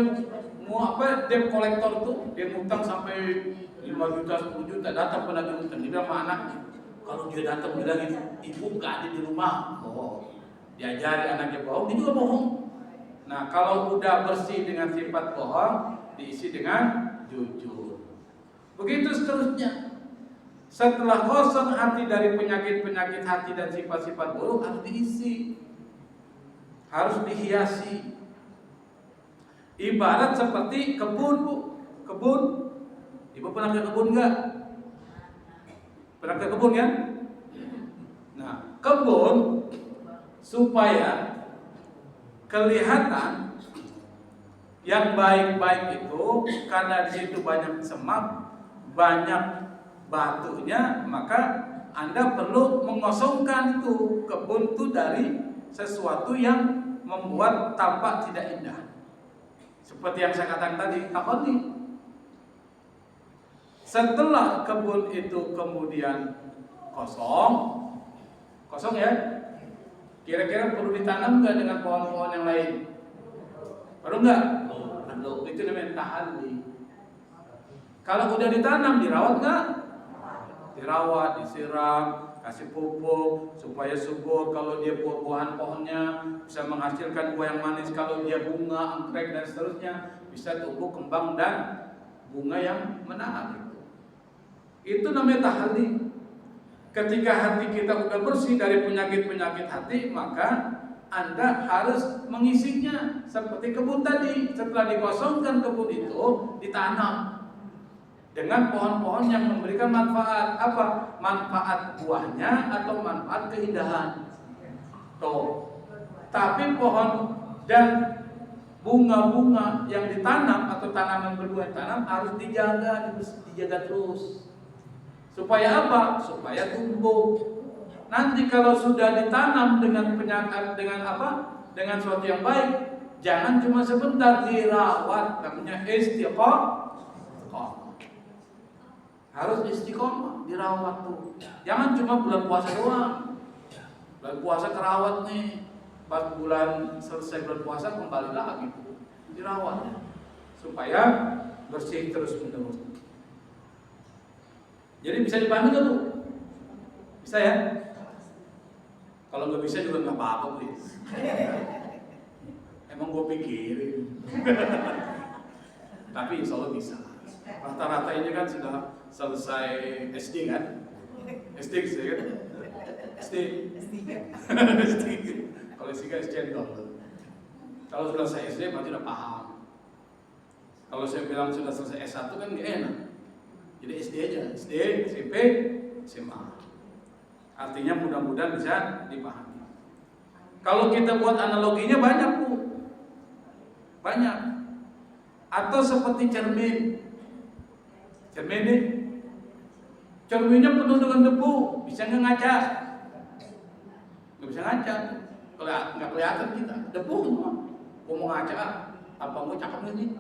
mau debt collector tuh, dia ngutang sampai 5 juta, 10 juta, datang penagih utang, dia bilang sama anaknya, kalau dia datang bilang ibu nggak ada di rumah, bohong. Diajari anaknya bohong, dia juga bohong. Nah, kalau udah bersih dengan sifat bohong, diisi dengan jujur. Begitu seterusnya. Setelah kosong hati dari penyakit-penyakit hati dan sifat-sifat buruk, harus diisi, harus dihiasi. Ibarat seperti kebun, Bu. Kebun. Ibu pernah ke kebun nggak? Pernah ke kebun kan? Nah, kebun supaya kelihatan yang baik-baik itu, karena di situ banyak semak, banyak batunya, maka Anda perlu mengosongkan itu kebun itu dari sesuatu yang membuat tampak tidak indah. Seperti yang saya katakan tadi, takholi. Setelah kebun itu kemudian kosong ya, kira-kira perlu ditanam nggak dengan pohon-pohon yang lain? Perlu nggak? Perlu. Itu namanya tahalli. Kalau udah ditanam, dirawat nggak? Dirawat, disiram, kasih pupuk supaya subur. Kalau dia buah-buahan pohonnya bisa menghasilkan buah yang manis. Kalau dia bunga, anggrek dan seterusnya, bisa tumbuh kembang dan bunga yang menarik. Itu namanya tahalli. Ketika hati kita udah bersih dari penyakit-penyakit hati, maka Anda harus mengisinya seperti kebun tadi. Setelah dikosongkan kebun itu, ditanam dengan pohon-pohon yang memberikan manfaat. Apa? Manfaat buahnya atau manfaat keindahan. Tuh. Tapi pohon dan bunga-bunga yang ditanam atau tanaman berbuah yang ditanam harus dijaga terus. Supaya apa? Supaya tumbuh. Nanti kalau sudah ditanam dengan penyakit, dengan sesuatu yang baik, jangan cuma sebentar, dirawat, namanya istiqomah. Harus istiqomah, dirawat tuh. Jangan cuma bulan puasa doang. Bulan puasa kerawat nih, pas bulan selesai bulan puasa kembali lagi tuh, dirawat supaya bersih terus menerus. Jadi bisa dipahami nggak, Bu? Bisa ya? Kalau nggak bisa juga nggak apa-apa, please. Emang gue pikirin. Tapi insya Allah bisa. Rata-rata ini kan sudah selesai SD kan? SD kan? SD. Kalau SD kan cendol. Kalau sudah selesai SD berarti udah paham. Kalau saya bilang sudah selesai S1 kan nggak enak. Jadi SD aja, SD, SMP, SMA. Artinya mudah-mudahan bisa dipahami. Kalau kita buat analoginya banyak, Bu. Banyak. Atau seperti cermin. Cermin nih. Cerminnya penuh dengan debu, bisa nggak ngaca? Nggak bisa ngaca. Nggak kelihatan kita. Debu semua. Mau ngaca, apa mau cakep nih?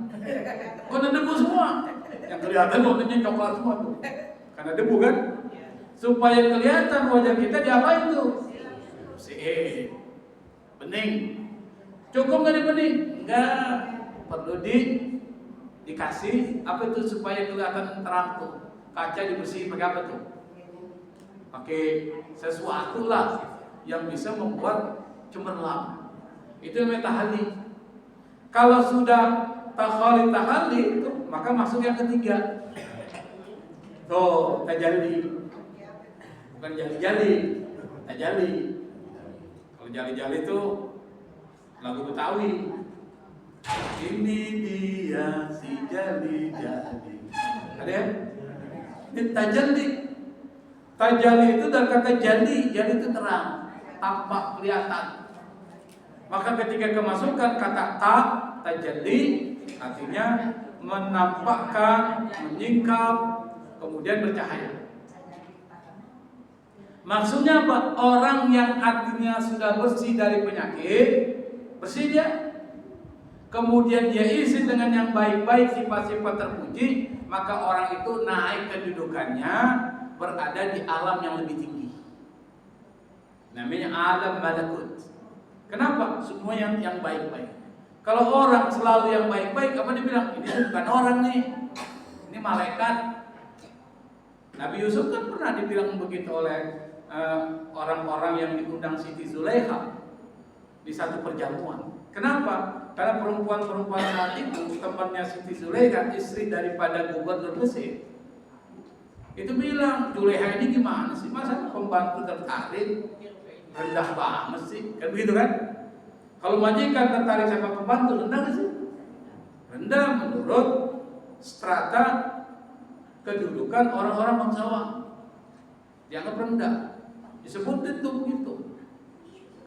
Kok ada debu semua? Yang kelihatan warnanya coklat semua tuh. Karena debu kan? Supaya kelihatan wajah kita diapain tuh? Bersih. Bening. Cukup nggak dibening? Enggak. Perlu dikasih apa itu supaya kelihatan terang tuh. Kaca dibersihin pakai apa tuh? Pakai sesuatu lah yang bisa membuat cemerlang. Itu namanya tahalli. Kalau sudah tahalli itu, maka masuk yang ketiga. Tuh, tajalli. Bukan jali-jali, tajalli. Kalau jali-jali itu lagu Betawi. Ini dia si jali-jali. Ada ya? Ini tajalli. Tajalli itu dari kata jali itu terang, tampak, kelihatan. Maka ketika kemasukan kata tajalli, artinya menampakkan, menyingkap, kemudian bercahaya. Maksudnya apa? Orang yang hatinya sudah bersih dari penyakit, bersih dia. Kemudian dia isi dengan yang baik-baik, sifat-sifat terpuji, maka orang itu naik kedudukannya, berada di alam yang lebih tinggi. Namanya alam malakut. Kenapa? Semua yang baik-baik. Kalau orang selalu yang baik-baik, apa dibilang? Ini bukan orang nih, ini malaikat. Nabi Yusuf kan pernah dibilang begitu oleh orang-orang yang diundang Siti Zulaikha di satu perjamuan. Kenapa? Karena perempuan-perempuan saat itu, temannya Siti Zulaikha, istri daripada gubernur Mesir, itu bilang, Zulaikha ini gimana sih? Masa pembantu tertarik? Rendah banget sih, kan begitu kan? Kalau majikan tertarik sama pembantu, rendah nggak sih? Rendah menurut strata kedudukan orang-orang bangsawan, dianggap rendah, disebut itu begitu.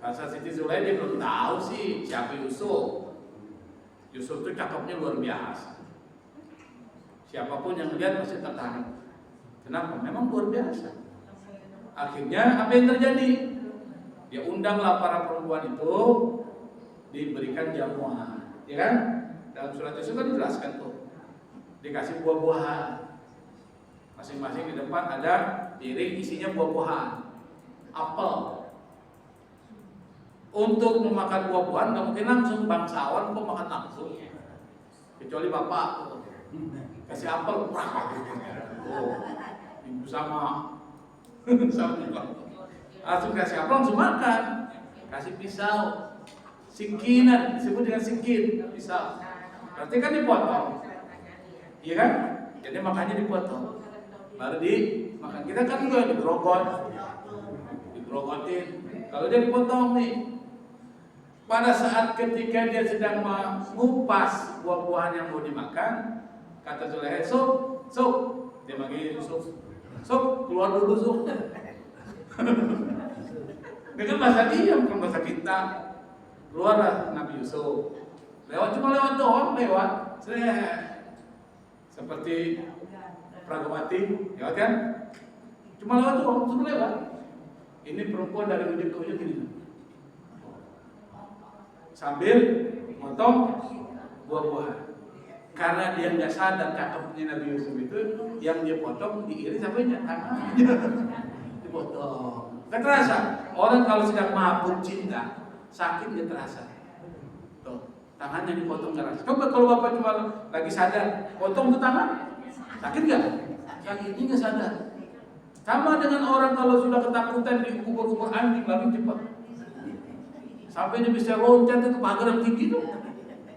Kata Siti Zulaikha dia belum tahu sih siapa Yusuf. Yusuf itu cakepnya luar biasa. Siapapun yang lihat pasti tertarik. Kenapa? Memang luar biasa. Akhirnya apa yang terjadi? Dia undanglah para perempuan itu, diberikan jamuan, ya kan? Dalam surat Yusuf kan dijelaskan tuh, dikasih buah-buahan. Masing-masing di depan ada piring isinya buah-buahan, apel. Untuk memakan buah-buahan nggak mungkin langsung, bangsawan kok makan langsung, kecuali bapak tuh kasih apel, ibu sama langsung kasih apel langsung makan. Kasih pisau, sikinan disebut dengan sikin, pisau. Berarti kan dipotong, iya kan? Jadi makannya dipotong, baru dimakan. Kita kan juga digerogotin. Kalau dia dipotong nih, pada saat ketika dia sedang mengupas buah-buahan yang mau dimakan, kata Zulaikha, "Sup," dia manggil Yusuf, "Sup, keluar dulu Sup." Dengan bahasa dia, bukan bahasa kita. Keluarlah Nabi Yusuf. Cuma lewat doang, seperti Pragawati, ya kan? Cuma lewat doang, cuma lewat. Ini perempuan dari ujung ke ujung gini, sambil motong buah-buahan. Karena dia nggak sadar cakepnya Nabi Yusuf itu, yang dia potong diiris sampai tangannya dipotong. Gak terasa. Orang kalau sedang mabuk cinta, sakit dia terasa. Tuh, tangannya dipotong gak terasa. Coba kalau bapak cuma lagi sadar, potong tuh tangan, sakit gak? Sakitnya gak sadar. Sama dengan orang kalau sudah ketakutan di kubur-kubur anjing, lalu cepat. Sampai dia bisa loncat itu pagar yang tinggi tuh.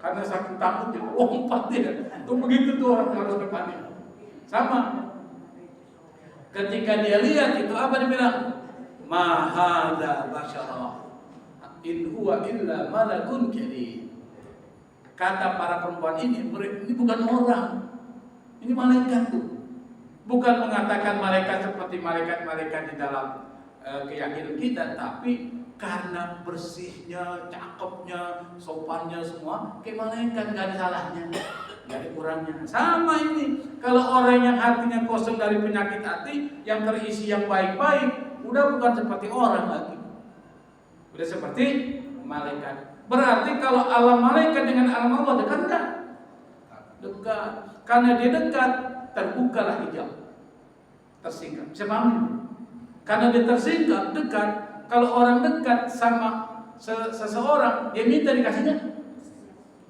Karena saking takut dia lompat dia. Tuh begitu tuh orang harus depannya. Sama. Ketika dia lihat itu apa dia bilang? Ma hadza basyara in huwa illa malakun karim. Kata para perempuan ini bukan orang, ini malaikat tuh. Bukan mengatakan malaikat seperti malaikat-malaikat di dalam keyakinan kita, tapi karena bersihnya, cakepnya, sopannya semua, kayak malaikat, gak ada salahnya, gak ada kurangnya. Sama ini, kalau orang yang hatinya kosong dari penyakit hati, yang terisi yang baik-baik, udah bukan seperti orang lagi, udah seperti malaikat. Berarti kalau alam malaikat dengan alam Allah dekat enggak? Dekat. Karena dia dekat, terbukalah hijab, tersingkap. Bisa paham? Karena dia tersingkap, dekat. Kalau orang dekat sama seseorang, dia minta dikasihnya,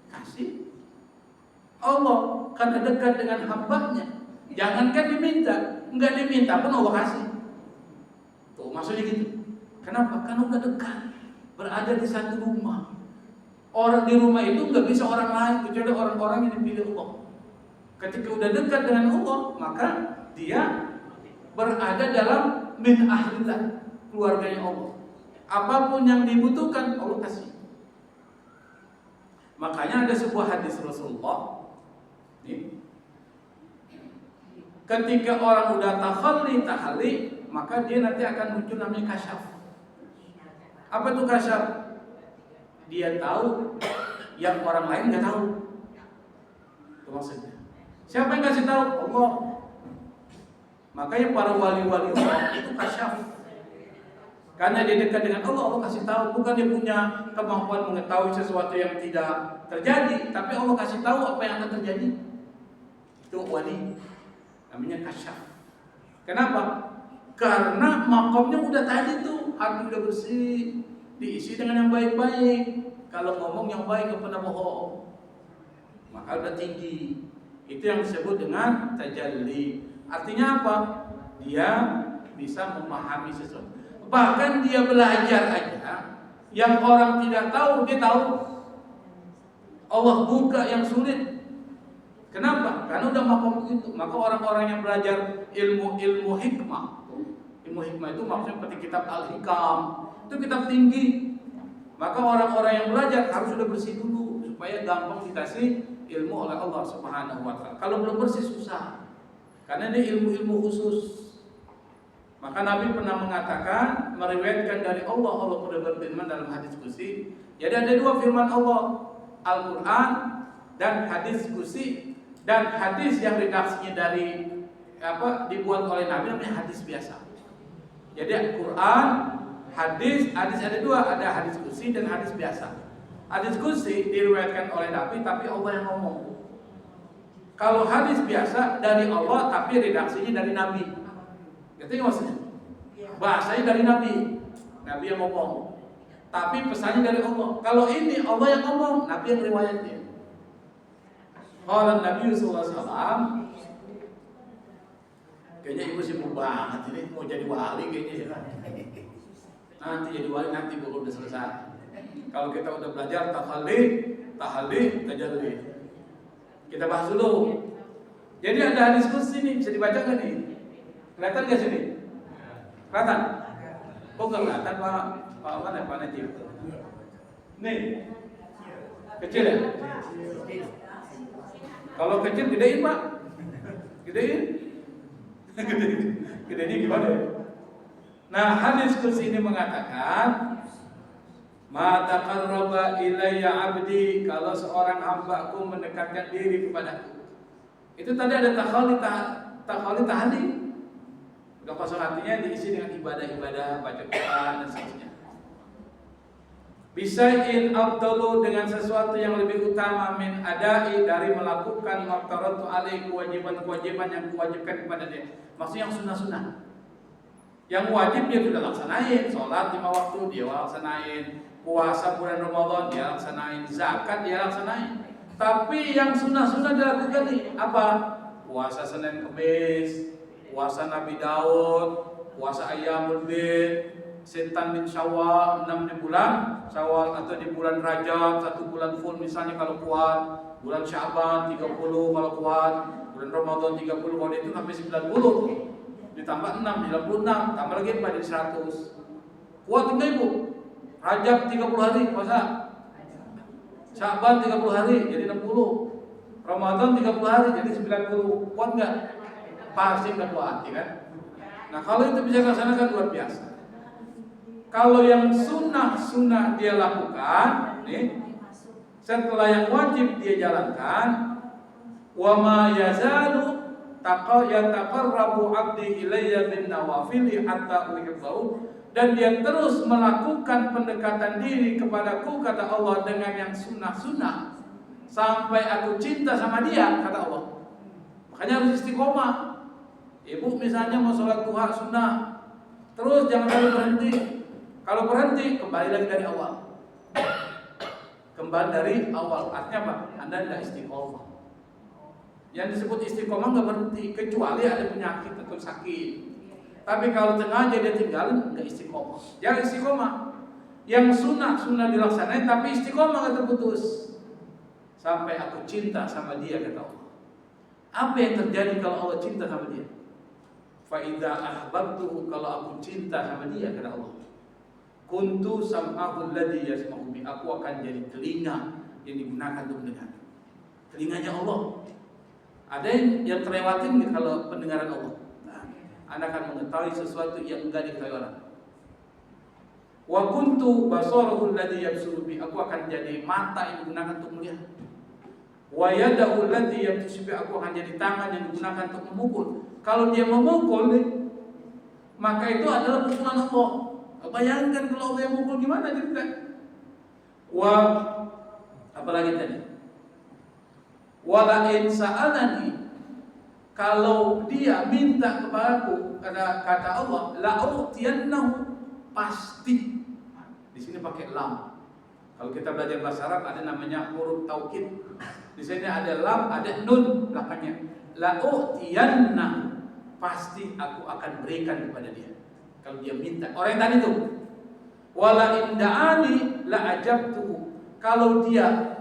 kasih. Allah karena dekat dengan hambanya, jangankan diminta, enggak diminta pun Allah kasih. Tuh maksudnya gitu. Kenapa? Karena udah dekat, berada di satu rumah. Orang di rumah itu nggak bisa orang lain kecuali orang-orang yang dipilih Allah. Ketika udah dekat dengan Allah, maka dia berada dalam min ahlillah, keluarganya Allah. Apapun yang dibutuhkan Allah kasih. Makanya ada sebuah hadis Rasulullah ini, ketika orang udah tahalli, maka dia nanti akan muncul namanya kasyaf. Apa itu kasyaf? Dia tahu yang orang lain nggak tahu. Itu maksudnya. Siapa yang kasih tahu? Allah. Makanya para wali-wali Allah itu kasyaf. Karena dia dekat dengan Allah, Allah kasih tahu. Bukan dia punya kemampuan mengetahui sesuatu yang tidak terjadi, tapi Allah kasih tahu apa yang akan terjadi. Itu wali. Namanya kasyaf. Kenapa? Karena makamnya udah tadi tuh, hati udah bersih, diisi dengan yang baik-baik. Kalau ngomong yang baik gak pernah bohong, maka udah tinggi. Itu yang disebut dengan tajalli. Artinya apa? Dia bisa memahami sesuatu. Bahkan dia belajar aja, yang orang tidak tahu dia tahu. Allah buka yang sulit. Kenapa? Karena udah makom begitu. Maka orang-orang yang belajar ilmu hikmah, ilmu hikmah itu maksudnya seperti kitab Al-Hikam, itu kitab tinggi. Maka orang-orang yang belajar harus sudah bersih dulu supaya gampang dikasih ilmu oleh Allah Subhanahu wa taala. Kalau belum bersih susah. Karena ini ilmu-ilmu khusus. Maka Nabi pernah mengatakan, meriwayatkan dari Allah pernah berfirman dalam hadis qudsi. Jadi ada dua firman Allah, Al-Qur'an dan hadis qudsi. Dan hadis yang redaksinya dari dibuat oleh Nabi namanya hadis biasa. Jadi Al-Qur'an, hadis ada dua, ada hadis qudsi dan hadis biasa. Hadis qudsi diriwayatkan oleh Nabi tapi Allah yang ngomong. Kalau hadis biasa dari Allah tapi redaksinya dari Nabi. Itu maksudnya. Bahasanya dari Nabi. Nabi yang ngomong. Tapi pesannya dari Allah. Kalau ini Allah yang ngomong, Nabi yang riwayatnya. Qala Nabi sallallahu alaihi wasallam, kayaknya ibu sibuk banget ini mau jadi wali kayaknya. Nanti jadi wali nanti baru udah selesai. Kalau kita udah belajar tahalli, tajalli. Kita bahas dulu. Jadi ada hadis qudsi nih, bisa dibaca nggak nih? Kelihatan nggak sini? Kelihatan? Kok nggak kelihatan Pak mana Pak Najib? Nih, kecil ya? Kalau kecil gedein Pak, gedein. Gedenya gimana ya? Nah, hadis qudsi ini mengatakan, ma taqarraba ilayya 'abdi, kalau seorang hambaku mendekatkan diri kepadaku. Itu tadi ada takhalli tahali. Udah kosong hatinya diisi dengan ibadah-ibadah, baca Quran dan seterusnya. Bisain afdalu, dengan sesuatu yang lebih utama min adai, dari melakukan maftaratu alaihi, kewajiban-kewajiban yang kuwajibkan kepada dia. Maksudnya yang sunnah-sunnah. Yang wajib dia sudah laksanain, sholat 5 waktu dia laksanain, puasa bulan Ramadan dia laksanain, zakat dia laksanain. Tapi yang sunnah-sunnah dilakukan nih apa? Puasa Senin Kamis, puasa Nabi Daud, puasa Ayyamul Bid, Setan min Syawal 6 di bulan Syawal atau di bulan Rajab 1 bulan full misalnya kalau kuat, bulan Syaban 30 kalau kuat, bulan Ramadan 30 kalau itu sampai 90 ditambah 6 96 tambah lagi 4 jadi 100. Kuat enggak Ibu? Rajab 30 hari puasa, Syaban 30 hari jadi 60, Ramadan 30 hari jadi 90. Kuat enggak? Pasti enggak kuat, ya kan? Nah, kalau itu bisa dilaksanakan luar biasa. Kalau yang sunnah dia lakukan, nih, setelah yang wajib dia jalankan, wa ma yazalu yataqarrabu 'abdi ilayya bin nawafili hatta uhibbahu, dan dia terus melakukan pendekatan diri kepadaku, kata Allah, dengan yang sunnah-sunnah sampai aku cinta sama dia, kata Allah. Makanya harus istiqomah. Ibu misalnya mau sholat duha sunnah, terus jangan sampai berhenti. Kalau berhenti, kembali lagi dari awal. Kembali dari awal, artinya apa? Anda tidak istiqomah. Yang disebut istiqomah nggak berhenti, kecuali ada penyakit atau sakit. Tapi kalau sengaja dia tinggalin, nggak istiqomah. Jangan istiqomah. Yang sunnah dilaksanain, tapi istiqomah nggak terputus. Sampai aku cinta sama dia, kata Allah. Apa yang terjadi kalau Allah cinta sama dia? Fa idza ahbabtuhu, kalau aku cinta sama dia, kata Allah, kuntu sam'ahu alladhi yasma'u bi, aku akan jadi telinga yang digunakan untuk mendengar. Telinganya Allah. Ada yang terlewatin nggak kalau pendengaran Allah? Nah, Anda akan mengetahui sesuatu yang enggak diketahui orang. Wa kuntu basarahu alladhi yabsuru bi, aku akan jadi mata yang digunakan untuk melihat. Wa yadahu allati yabtashu bi, aku akan jadi tangan yang digunakan untuk memukul. Kalau dia memukul nih, maka itu adalah pukulan Allah. Bayangkan kalau Allah yang mukul gimana cerita? Apalagi tadi? Wala in sa'alani, kalau dia minta kepadaku, kata Allah, la u'tiyannahu, pasti Di sini pakai lam. Kalau kita belajar bahasa Arab ada namanya huruf taukid. Di sini ada lam, ada nun belakangnya. La utiyanna, pasti aku akan berikan kepada dia. Kalau dia minta. Orang yang tadi itu. Wala inda'ani la ajabtuhu. Kalau dia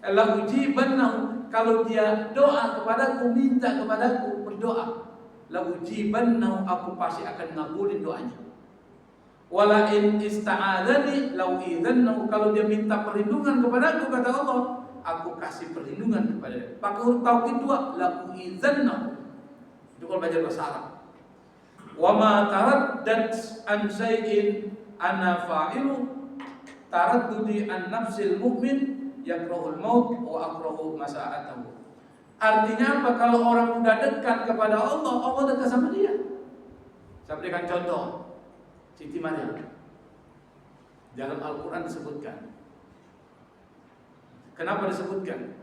la ujibannahu, kalau dia doa kepadaku, minta kepadaku, berdoa, la ujibannahu, aku pasti akan ngabulin doanya. Wala in ista'adzani la uidzannahu, kalau dia minta perlindungan kepadaku, kata Allah, aku kasih perlindungan kepada dia. Pakai huruf taukid dua, la uidzannahu. Itu kalau belajar bahasa Arab. Wa ma taraddat an syai'in ana fa'ilu taraddudi an nafsil mu'min yakrahul maut wa akrahu masa'atahu. Artinya apa? Kalau orang udah dekat kepada Allah, Allah dekat sama dia. Saya berikan contoh. Siti Maryam. Dalam Al-Quran disebutkan. Kenapa disebutkan?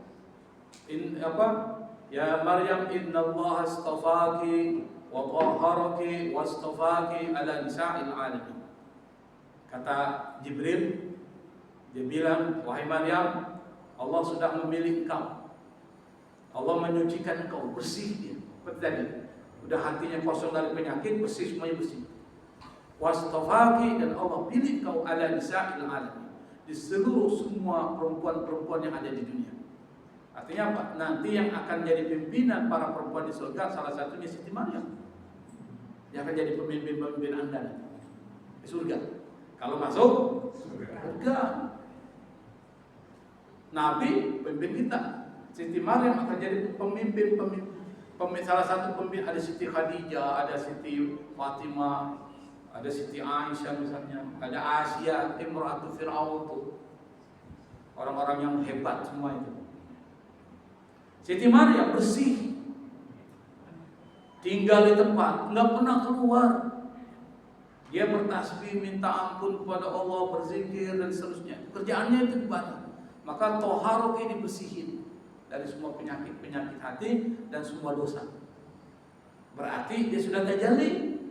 Ya Maryam innallaha astafaki wa tahharaki wastafaki ala nisa'il alamin. Kata Jibril, dia bilang, wahai Maryam, Allah sudah memilih engkau. Allah menyucikan engkau, bersih dia. Seperti tadi, udah hatinya kosong dari penyakit, bersih, semuanya bersih. Wastafaki, dan Allah pilih engkau ala nisa'il alamin, di seluruh semua perempuan-perempuan yang ada di dunia. Artinya apa? Nanti yang akan jadi pimpinan para perempuan di surga, salah satunya Siti Maryam. Dia akan jadi pemimpin-pemimpin Anda di surga. Kalau masuk surga, Nabi pemimpin kita. Siti Maryam akan jadi pemimpin salah satu pemimpin. Ada Siti Khadijah, ada Siti Fatimah, ada Siti Aisyah misalnya, ada Asia, Imratu Fir'aun itu. Orang-orang yang hebat semua itu. Siti Maryam bersih, tinggal di tempat, nggak pernah keluar. Dia bertasbih, minta ampun kepada Allah, berzikir dan seterusnya. Kerjaannya itu ibadah. Maka toharok ini bersihin dari semua penyakit-penyakit hati dan semua dosa. Berarti dia sudah tajalli,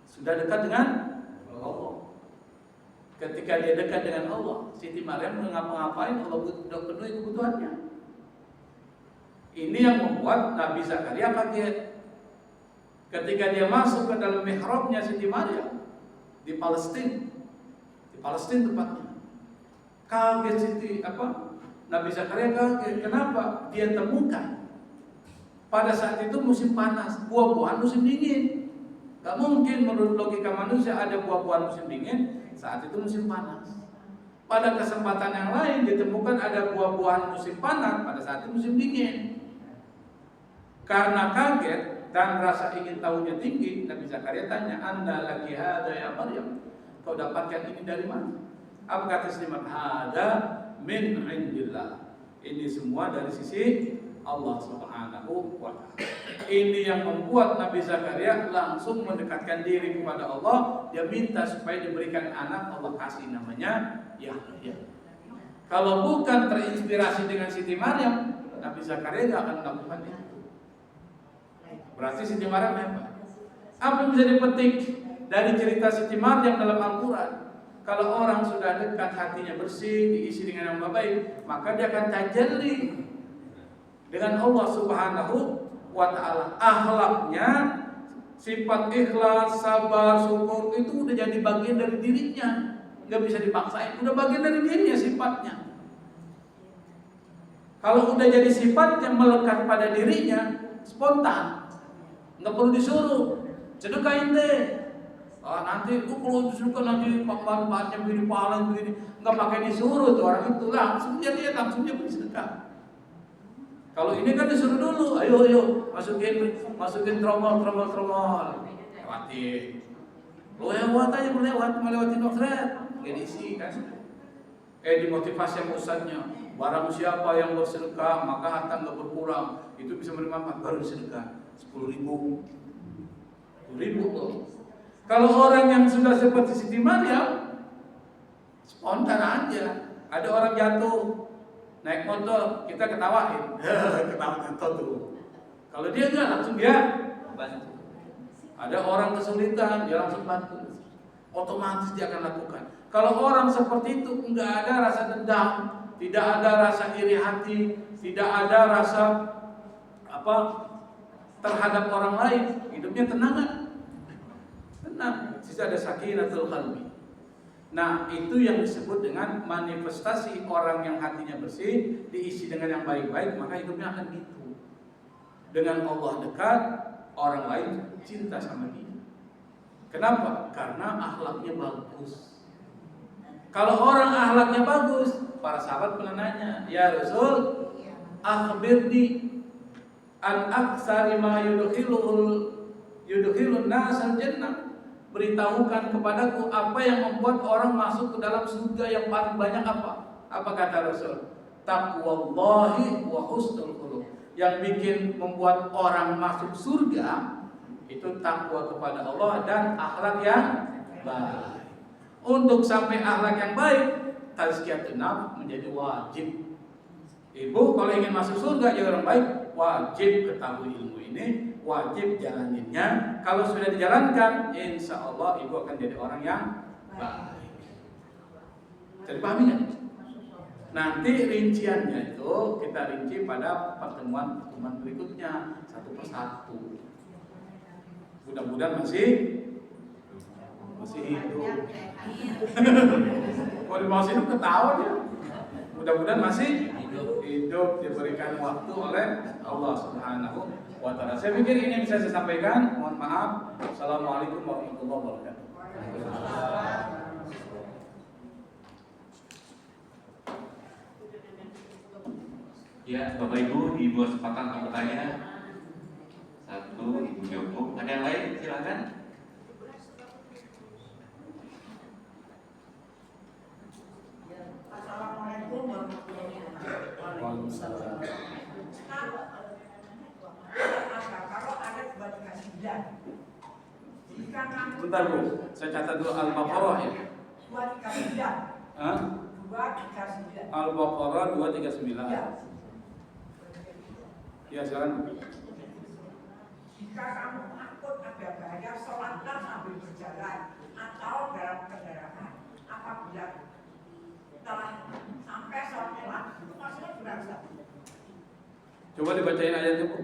sudah dekat dengan Allah. Ketika dia dekat dengan Allah, Siti Maryam ngapa-ngapain, Allah sudah penuhi kebutuhannya. Ini yang membuat Nabi Zakaria kaget. Ketika dia masuk ke dalam mihrabnya Siti Maryam di Palestina tepatnya, kaget Nabi Zakaria kaget. Kenapa? Dia temukan pada saat itu musim panas, buah-buahan musim dingin. Gak mungkin menurut logika manusia ada buah-buahan musim dingin saat itu musim panas. Pada kesempatan yang lain ditemukan ada buah-buahan musim panas pada saat itu musim dingin. Karena kaget dan rasa ingin tahunya tinggi, Nabi Zakaria tanya, "Anna laki hada ya Maryam?" Kau dapatkan ini dari mana? Apa kata Siti Maryam? Hada min indillah. Ini semua dari sisi Allah Subhanahu wa ta'ala. Ini yang membuat Nabi Zakaria langsung mendekatkan diri kepada Allah. Dia minta supaya diberikan anak, Allah kasih namanya Yahya. Kalau bukan terinspirasi dengan Siti Maryam, Nabi Zakaria tidak akan melakukan itu. Berarti Siti Maryam hebat. Apa yang bisa dipetik dari cerita Siti Maryam dalam Al-Quran? Kalau orang sudah dekat, hatinya bersih, diisi dengan yang baik, maka dia akan tajalli dengan Allah Subhanahu wa ta'ala. Akhlaknya, sifat ikhlas, sabar, syukur, itu udah jadi bagian dari dirinya. Gak bisa dipaksain, udah bagian dari dirinya sifatnya. Kalau udah jadi sifatnya, melekat pada dirinya, spontan. Nggak perlu disuruh, sedekahin deh. Nanti kalau disuruh nanti manfaatnya begini, pahala begini, nggak pakai disuruh tuh orang itu, langsung dia beri sedekah. Kalau ini kan disuruh dulu, ayo masukin tromol, lewatin. Lo lewat aja melewati nofret, gak diisi kan? Dimotivasi yang ustadznya, barang siapa yang bersedekah maka harta nggak berkurang, itu bisa menerima manfaat baru sedekah. 10.000 tuh. Kalau orang yang sudah seperti Siti Maryam, spontan aja. Ada orang jatuh naik motor, kita ketawain, ketawa tuh. Kalau dia enggak, langsung dia bantu. Ada orang kesulitan, dia langsung bantu. Otomatis dia akan lakukan. Kalau orang seperti itu nggak ada rasa dendam, tidak ada rasa iri hati, tidak ada rasa terhadap orang lain, hidupnya tenang kan? Tenang, sisa ada sakinatul qalbi. Nah, itu yang disebut dengan manifestasi orang yang hatinya bersih, diisi dengan yang baik-baik, maka hidupnya akan gitu. Dengan Allah dekat, orang lain cinta sama dia. Kenapa? Karena akhlaknya bagus. Kalau orang akhlaknya bagus, para sahabat pernah nanya, ya Rasul, akhbirni an aksari ma yudkhilun nasal jannah. Beritahukan kepadaku apa yang membuat orang masuk ke dalam surga yang paling banyak apa? Apa kata Rasul? Taqwallahi wa husnul khuluq. Yang bikin membuat orang masuk surga itu takwa kepada Allah dan akhlak yang baik. Untuk sampai akhlak yang baik, tazkiyatun nafs menjadi wajib. Ibu kalau ingin masuk surga jadi orang baik, wajib ketahui ilmu ini, wajib jalaninnya. Kalau sudah dijalankan, insya Allah ibu akan jadi orang yang baik. Jadi pahami kan? Nanti rinciannya itu kita rinci pada pertemuan berikutnya satu persatu. Mudah-mudahan masih hidup. Kalau masih hidup ketawa dia. Mudah-mudahan masih hidup diberikan waktu oleh Allah Subhanahu wa Ta'ala. Saya pikir ini bisa saya sampaikan. Mohon maaf. Assalamualaikum warahmatullahi wabarakatuh. Ya, Bapak Ibu, di dua kesempatan bertanya. Satu, Ibu Joko. Ada yang lain? Silakan. Assalamualaikum warahmatullahi wabarakatuh. Waalaikumsalam. Kalau ada 239, jika kamu Bentar Bu, saya catat dulu Al-Baqarah ya. 239, Hah? 239. Al-Baqarah 239. Ya. Ya, silakan. Jika kamu takut ada bahaya, sholatlah sambil berjalan atau dalam kendaraan. Apabila telah sampai sholat, itu maksudnya berapa? Coba dibacain ayatnya Bu.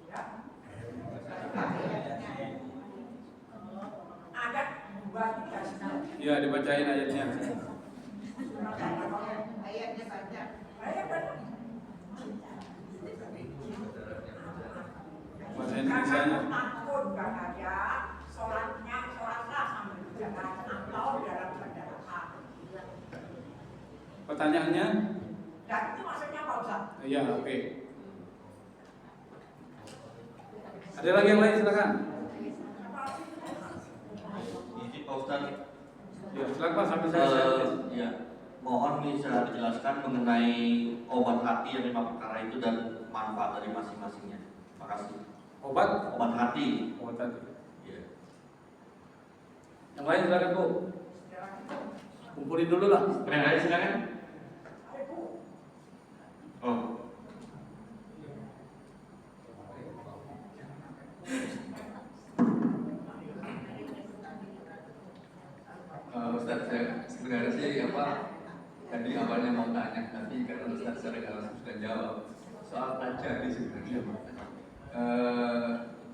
Ya. Ayat 239. Ya, dibacain ayatnya. Ayatnya banyak. Ayat banyak. Bahasa Karena Indonesianya. takut bahaya, sholatlah sambil berjalan atau dalam kendaraan. Pertanyaannya? Dan itu maksudnya apa Ustaz? Ya, oke. Ada lagi yang lain silakan. Izin Pak Ustadz. Ya, silakan Pak sambil saya. Ya, mohon bisa dijelaskan mengenai obat hati yang 5 perkara itu dan manfaat dari masing-masingnya. Terima kasih. Obat hati. tadi. Ya. Yang lain silakan Bu. Kumpulin dulu lah. Ada yang lain silakan. Oh. Ustaz, saya sebenarnya sih tadi awalnya mau tanya, tapi karena Ustaz secara langsung sudah jawab soal tajari sebenarnya.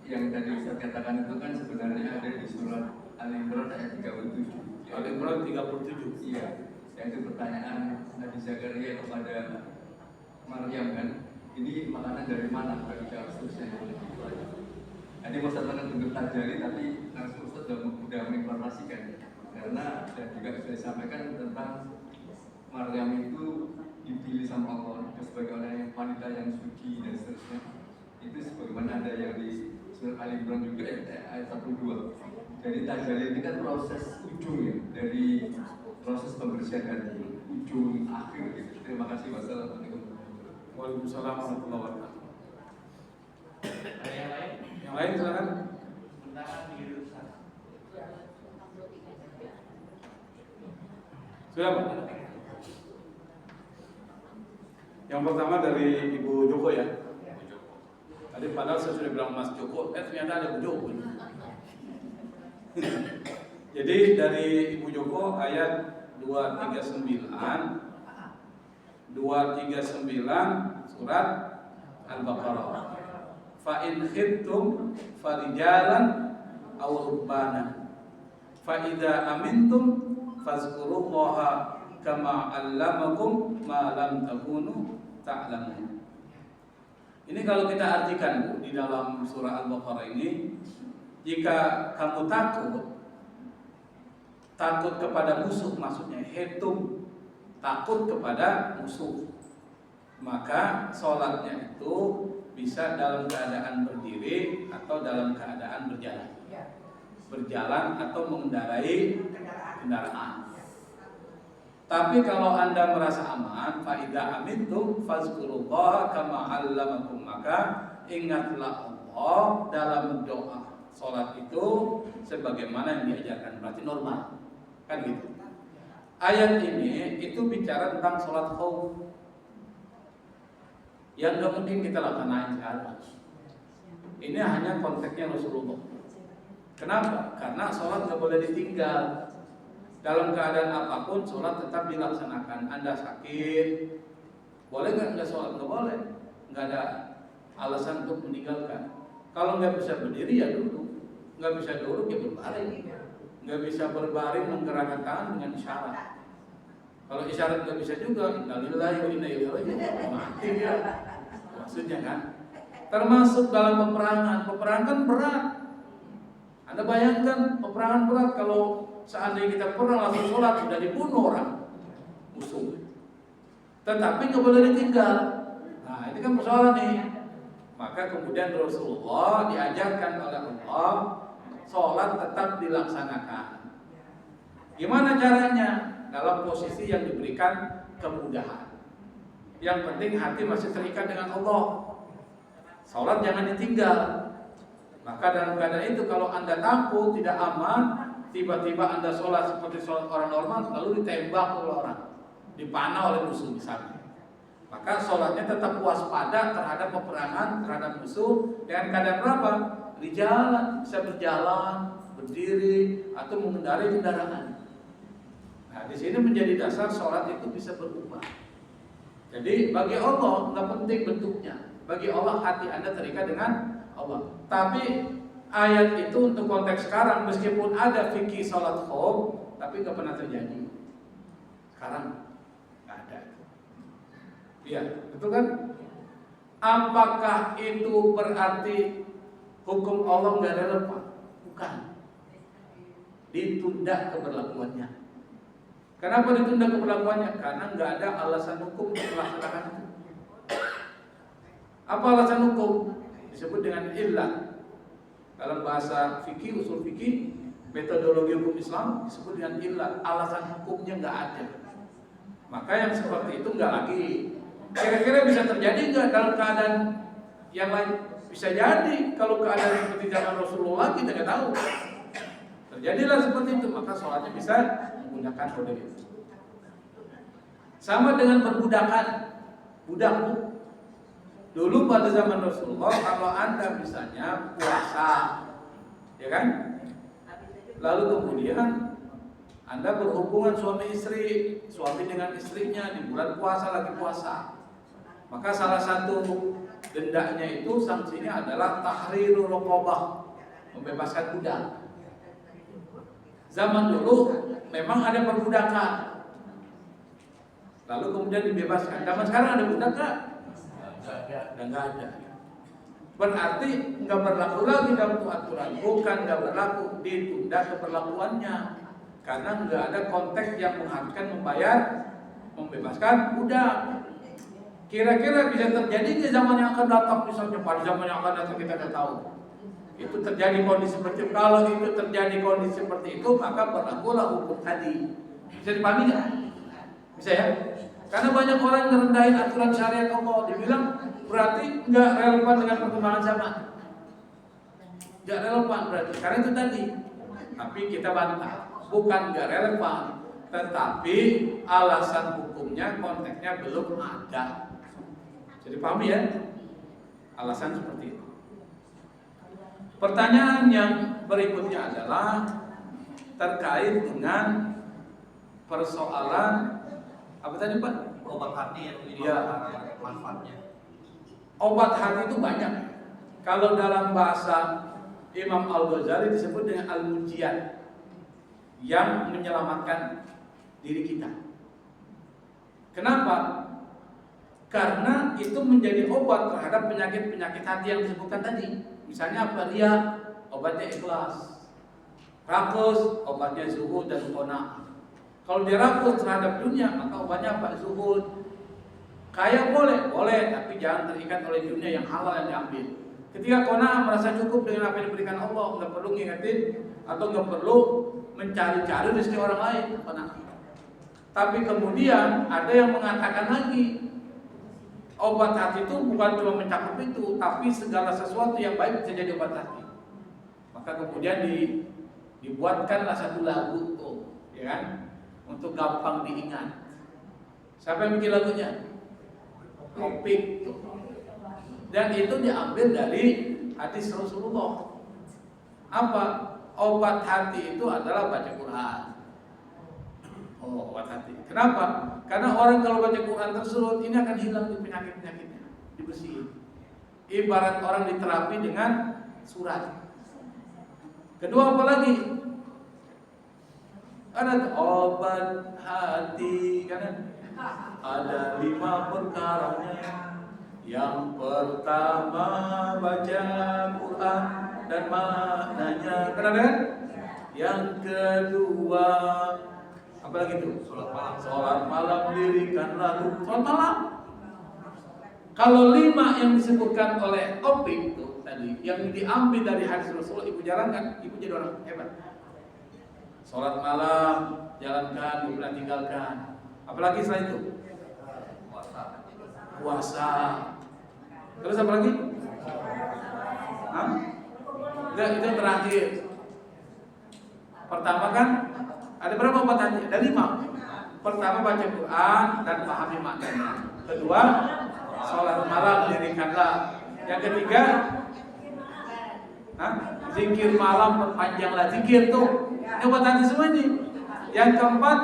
Yang tadi Ustaz katakan itu kan sebenarnya ada di surat Al-Imran ayat 37. Al-Imran 37. Iya, yang itu pertanyaan Nabi Zakaria kepada Maryam kan, ini makanan dari mana? Kalau jawab seterusnya. Jadi Ustaz akan bentuk tajari, tapi langsung Ustaz sudah menginformasikan. Karena dan juga sudah disampaikan tentang Maryam itu dipilih sama Allah sebagai orang wanita yang suci dan seterusnya. Itu sebagaimana ada yang di surat Al-Imran juga ayat 42. Jadi tajali ini kan proses ujung ya, dari proses pembersihan hati, ujung akhir gitu. Terima kasih. Wassalamualaikum. Waalaikumsalam warahmatullahi wabarakatuh. Ada yang lain? Yang lain silakan. Sudah Pak. Yang pertama dari Ibu Joko ya. Tadi padahal saya sudah bilang Mas Joko, ternyata ada Bu Joko. Jadi dari Ibu Joko ayat 239 surat Al-Baqarah. Fa in khiftum farijalan aw rukbanan. Fa idza amintum fazkurullaha kama 'allamakum ma lam takunu ta'lamun. Ini kalau kita artikan Bu, di dalam surah Al-Baqarah ini, jika kamu takut kepada musuh, maksudnya hitung takut kepada musuh, maka sholatnya itu bisa dalam keadaan berdiri atau dalam keadaan berjalan atau mengendarai kendaraan. Tapi kalau Anda merasa aman, fa idza amintum fazkurullaha kama 'allamakum, maka ingatlah Allah dalam doa salat itu sebagaimana yang diajarkan, berarti normal. Kan gitu. Ayat ini itu bicara tentang salat khauf yang gak mungkin kita laksanain sekarang. Ini hanya konteksnya Rasulullah. Kenapa? Karena salat gak boleh ditinggal. Dalam keadaan apapun, sholat tetap dilaksanakan. Anda sakit, boleh nggak sholat? Nggak boleh. Nggak ada alasan untuk meninggalkan. Kalau nggak bisa berdiri ya duduk, nggak bisa duduk ya berbaring, nggak bisa berbaring menggerakkan tangan dengan isyarat. Kalau isyarat nggak bisa juga, innalillahi wa inna ilaihi raji'un, mati dia. Maksudnya kan, termasuk dalam peperangan. Peperangan kan berat. Anda bayangkan peperangan berat, kalau seandainya kita pernah langsung sholat sudah dibunuh orang musuh, tetapi nggak boleh ditinggal. Nah ini kan persoalan nih. Maka kemudian Rasulullah diajarkan oleh Allah sholat tetap dilaksanakan. Gimana caranya? Dalam posisi yang diberikan kemudahan. Yang penting hati masih terikat dengan Allah. Sholat jangan ditinggal. Maka dalam keadaan itu kalau Anda takut tidak aman, tiba-tiba Anda sholat seperti sholat orang normal, lalu ditembak oleh orang, dipanah oleh musuh misalnya, maka sholatnya tetap waspada terhadap peperangan, terhadap musuh. Dengan keadaan berapa? Di jalan, bisa berjalan, berdiri, atau mengendarai kendaraan. Nah di sini menjadi dasar sholat itu bisa berubah. Jadi bagi Allah nggak penting bentuknya, bagi Allah hati Anda terikat dengan Allah. Tapi ayat itu untuk konteks sekarang, meskipun ada fikih salat khauf, tapi nggak pernah terjadi. Sekarang nggak ada. Iya, betul kan? Apakah itu berarti hukum Allah nggak relevan? Bukan. Ditunda keberlakuannya. Kenapa ditunda keberlakuannya? Karena nggak ada alasan hukum untuk melaksanakan itu. Apa alasan hukum? Disebut dengan illah. Dalam bahasa fikih, usul fikih, metodologi hukum Islam disebut dengan illah. Alasan hukumnya nggak ada. Maka yang seperti itu nggak lagi. Kira-kira bisa terjadi nggak dalam keadaan yang lain? Bisa jadi. Kalau keadaan seperti zaman Rasulullah kita nggak tahu. Terjadilah seperti itu, maka sholatnya bisa menggunakan kode itu. Sama dengan perbudakan, budak. Dulu pada zaman Rasulullah, kalau Anda misalnya puasa, ya kan? Lalu kemudian Anda berhubungan suami istri, suami dengan istrinya di bulan puasa, lagi puasa, maka salah satu dendanya itu, sanksinya adalah tahrirur raqabah, membebaskan budak. Zaman dulu memang ada perbudakan, lalu kemudian dibebaskan. Zaman sekarang ada budak nggak? Dan nggak ada. Berarti nggak berlaku lagi dalam aturan, bukan nggak berlaku, ditunda keberlakuannya karena nggak ada konteks yang mengharuskan membayar, membebaskan budak. Kira-kira bisa terjadi di zaman yang akan datang, misalnya pada zaman yang akan datang kita tidak tahu. Itu terjadi kondisi seperti itu. Kalau itu terjadi kondisi seperti itu, maka berlakulah hukum tadi. Bisa dipahami nggak? Bisa ya? Karena banyak orang ngerendahin aturan syariat Allah, dibilang berarti nggak relevan dengan perkembangan zaman. Nggak relevan berarti, karena itu tadi. Tapi kita bantah, bukan nggak relevan, tetapi alasan hukumnya, konteksnya belum ada. Jadi pahami ya? Alasan seperti itu. Pertanyaan yang berikutnya adalah terkait dengan persoalan apa tadi Pak? Obat hati yang Iya. manfaatnya. Obat hati itu banyak. Kalau dalam bahasa Imam Al-Ghazali disebut dengan al-munjiat, yang menyelamatkan diri kita. Kenapa? Karena itu menjadi obat terhadap penyakit-penyakit hati yang disebutkan tadi. Misalnya apa? Ria, obatnya ikhlas. Rakus, obatnya zuhud dan qanaah. Kalau dia rakus terhadap dunia, maka obatnya apa? Zuhud. Kaya boleh, tapi jangan terikat oleh dunia yang halal yang diambil. Ketika qanaah merasa cukup dengan apa yang diberikan Allah, nggak perlu ngingetin atau nggak perlu mencari-cari rezeki orang lain. Qanaah. Tapi kemudian ada yang mengatakan lagi, obat hati itu bukan cuma mencakup itu, tapi segala sesuatu yang baik bisa jadi obat hati. Maka kemudian dibuatkanlah satu lagu tuh, ya kan, untuk gampang diingat. Siapa yang bikin lagunya? Topik tuh. Dan itu diambil dari hadis Rasulullah. Apa? Obat hati itu adalah baca Quran. Oh, obat hati. Kenapa? Karena orang kalau baca Quran tersulut, ini akan hilang di penyakit-penyakitnya, dibersihin. Ibarat orang diterapi dengan surat. Kedua apa lagi? Ada obat hati, kan? Ada 5 perkaranya. Yang pertama baca Quran dan maknanya, kan? Yang kedua apa lagi itu? Sholat malam dirikanlah. Sholat malam. Kalau 5 yang disebutkan oleh Opik itu tadi, yang diambil dari hadis Rasulullah, ibu jalankan, ibu jadi orang hebat. Sholat malam jalankan, ibu bilang tinggalkan. Apalagi selain itu? Puasa. Terus apa lagi? Hah? Enggak, itu yang terakhir. Pertama kan ada berapa obat hati? Ada 5. Pertama baca Quran dan pahami maknanya. Kedua, sholat malam dirikanlah. Yang ketiga, zikir malam perpanjanglah. Zikir tuh, ini obat hati semua ini. Yang keempat,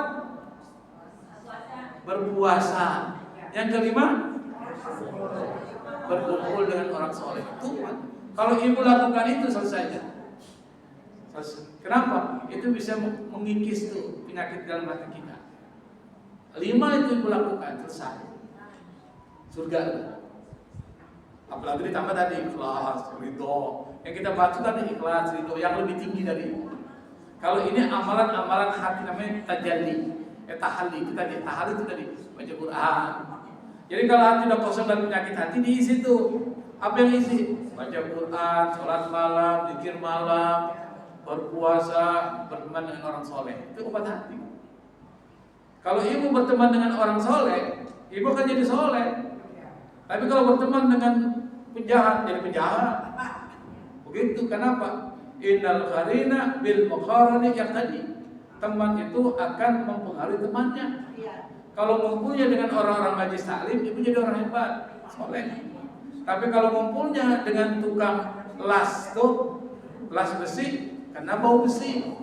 berpuasa. Yang kelima, berkumpul dengan orang soleh. Itu kalau ibu lakukan itu selesai. Kenapa? Itu bisa mengikis tuh penyakit dalam hati kita. 5 itu ibu lakukan, selesai. Surga. Apalagi ditambah tadi ikhlas, ridho. Yang kita baca tadi ikhlas, ridho, yang lebih tinggi dari itu. Kalau ini amalan-amalan hati namanya tajalli, tahalli. Kita lihat tahalli itu tadi baca Quran. Jadi kalau hati udah kosong dari penyakit hati, diisi tuh. Apa yang isi? Baca Quran, sholat malam, zikir malam, berpuasa, berteman dengan orang soleh. Itu obat hati. Kalau ibu berteman dengan orang soleh, ibu akan jadi soleh. Tapi kalau berteman dengan penjahat, jadi penjahat. Begitu. Kenapa? Innal qarina bil muqarani yaqtadi. Teman itu akan mempengaruhi temannya. Kalau ngumpulnya dengan orang-orang majlis taklim, ibu jadi orang hebat, soleh. Tapi kalau ngumpulnya dengan tukang las tuh, las besi, karena bau besi.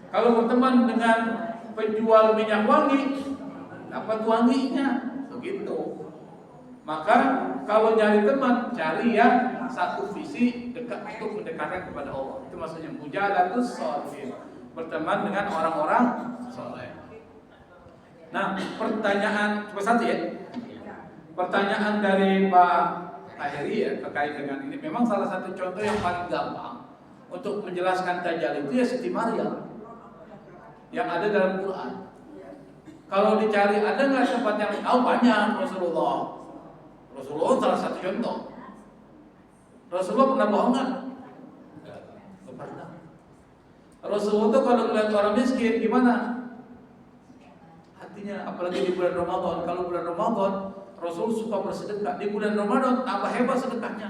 Kalau berteman dengan penjual minyak wangi, dapat wanginya, begitu. Maka kalau nyari teman, cari yang satu visi dekat untuk mendekatkan kepada Allah. Itu maksudnya mujalatus sholihin, berteman dengan orang-orang soleh. Nah, pertanyaan cuma satu ya. Pertanyaan dari Pak Tahiri ya terkait dengan ini, memang salah satu contoh yang paling gampang untuk menjelaskan tajalli itu ya Siti Maryam yang ada dalam Quran. Kalau dicari ada nggak tempat yang tahu? Banyak. Rasulullah salah satu contoh. Rasulullah pernah bohong nggak? Nggak pernah. Rasulullah tuh kalau melihat orang miskin gimana? Hatinya, apalagi di bulan Ramadan. Kalau bulan Ramadan Rasul suka bersedekah. Di bulan Ramadan tambah hebat sedekahnya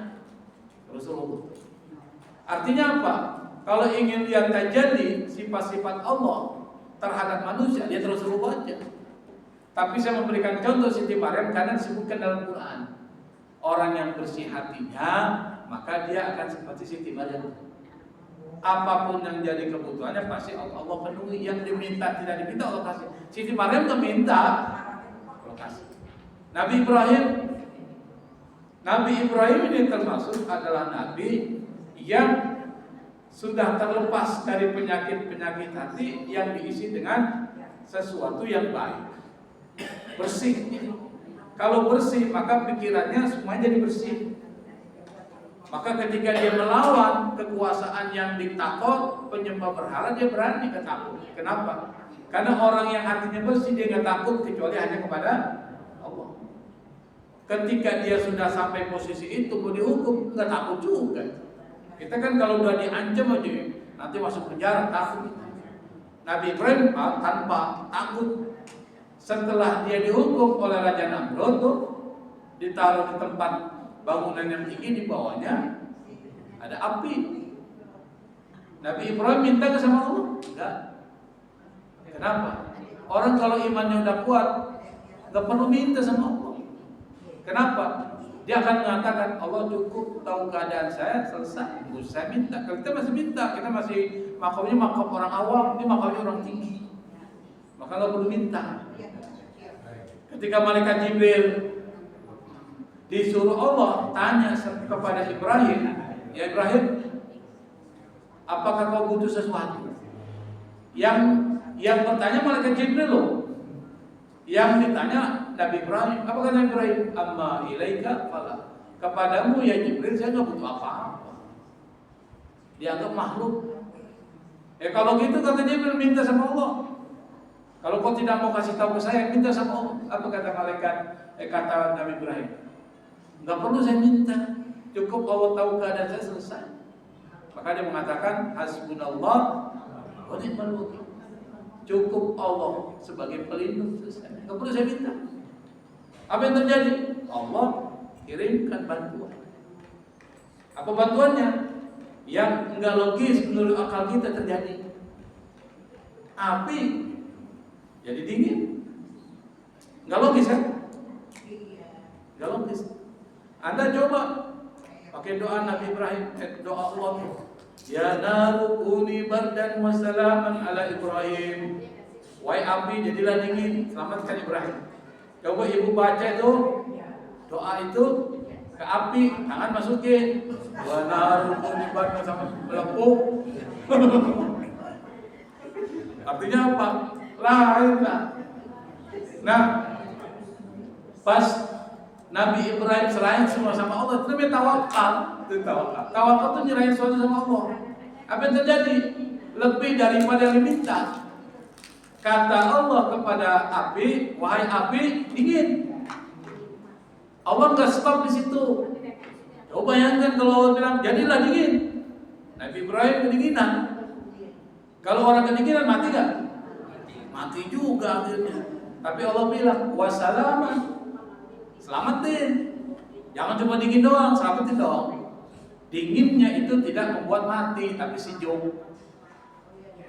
Rasulullah. Artinya apa? Kalau ingin lihat tajalli sifat-sifat Allah terhadap manusia, lihat Rasulullah aja. Tapi saya memberikan contoh Siti Maryam karena disebutkan dalam Quran. Orang yang bersih hatinya, maka dia akan seperti Siti Maryam. apapun yang jadi kebutuhannya pasti Allah penuhi. Yang diminta tidak diminta Allah kasih. Siti Maryam nggak minta, Allah kasih. Nabi Ibrahim ini termasuk adalah nabi yang sudah terlepas dari penyakit-penyakit hati yang diisi dengan sesuatu yang baik, bersih. Kalau bersih maka pikirannya semuanya jadi bersih. Maka ketika dia melawan kekuasaan yang diktator, penyembah berhala, dia berani takut. Kenapa? Karena orang yang hatinya bersih dia nggak takut kecuali hanya kepada Allah. Ketika dia sudah sampai posisi itu mau dihukum nggak takut juga. Kita kan kalau udah diancam aja nanti masuk penjara takut. Nabi Ibrahim tanpa takut. Setelah dia dihukum oleh Raja Namrud, ditaruh di tempat bangunan yang tinggi, di bawahnya ada api. Nabi Ibrahim minta ke sama Allah? Enggak. Kenapa? Orang kalau imannya udah kuat nggak perlu minta sama Allah. Kenapa? Dia akan mengatakan Allah cukup tahu keadaan saya, selesai. Nggak usah saya minta. Kalau kita masih minta, kita masih makamnya makam orang awam, ini makamnya orang tinggi. Maka nggak perlu minta. Ketika malaikat Jibril disuruh Allah tanya kepada Ibrahim, ya Ibrahim, apakah kau butuh sesuatu? Yang bertanya malaikat Jibril loh. Yang ditanya Nabi Ibrahim, apa kata Ibrahim? Amma ilaika fala. Kepadamu ya Jibril saya nggak butuh apa-apa. Dianggap makhluk. Kalau gitu kata Jibril minta sama Allah. Kalau kau tidak mau kasih tahu ke saya, minta sama Allah. Apa kata malaikat? Kata Nabi Ibrahim, nggak perlu saya minta, cukup Allah tahu keadaan saya, selesai. Maka dia mengatakan hasbunallah wa ni'mal wakil. Cukup Allah sebagai pelindung, selesai. Nggak perlu saya minta. Apa yang terjadi? Allah kirimkan bantuan. Apa bantuannya? Yang nggak logis menurut akal kita terjadi. Api jadi dingin. Nggak logis kan? Nggak logis. Anda coba pakai doa Nabi Ibrahim, doa Allah. Ya naru kuni bardan wa salaman ala Ibrahim. Wahai api jadilah dingin, selamatkan Ibrahim. Coba ibu baca itu doa itu ke api, tangan masukin. Wa naru kuni bardan sama melepuh. Artinya apa? Lahirlah. Nah, pas Nabi Ibrahim serahin semua sama Allah, itu namanya tawakal. Itu tawakal. Tawakal itu nyerahin sesuatu sama Allah. Apa yang terjadi? Lebih daripada yang diminta. Kata Allah kepada api, wahai api, dingin. Allah nggak stop di situ. Coba bayangkan kalau Allah bilang, jadilah dingin. Nabi Ibrahim kedinginan. Kalau orang kedinginan mati nggak? Mati juga akhirnya. Tapi Allah bilang, wassalaman, selamatin. Jangan cuma dingin doang, selamatin dong. Dinginnya itu tidak membuat mati, tapi sejuk.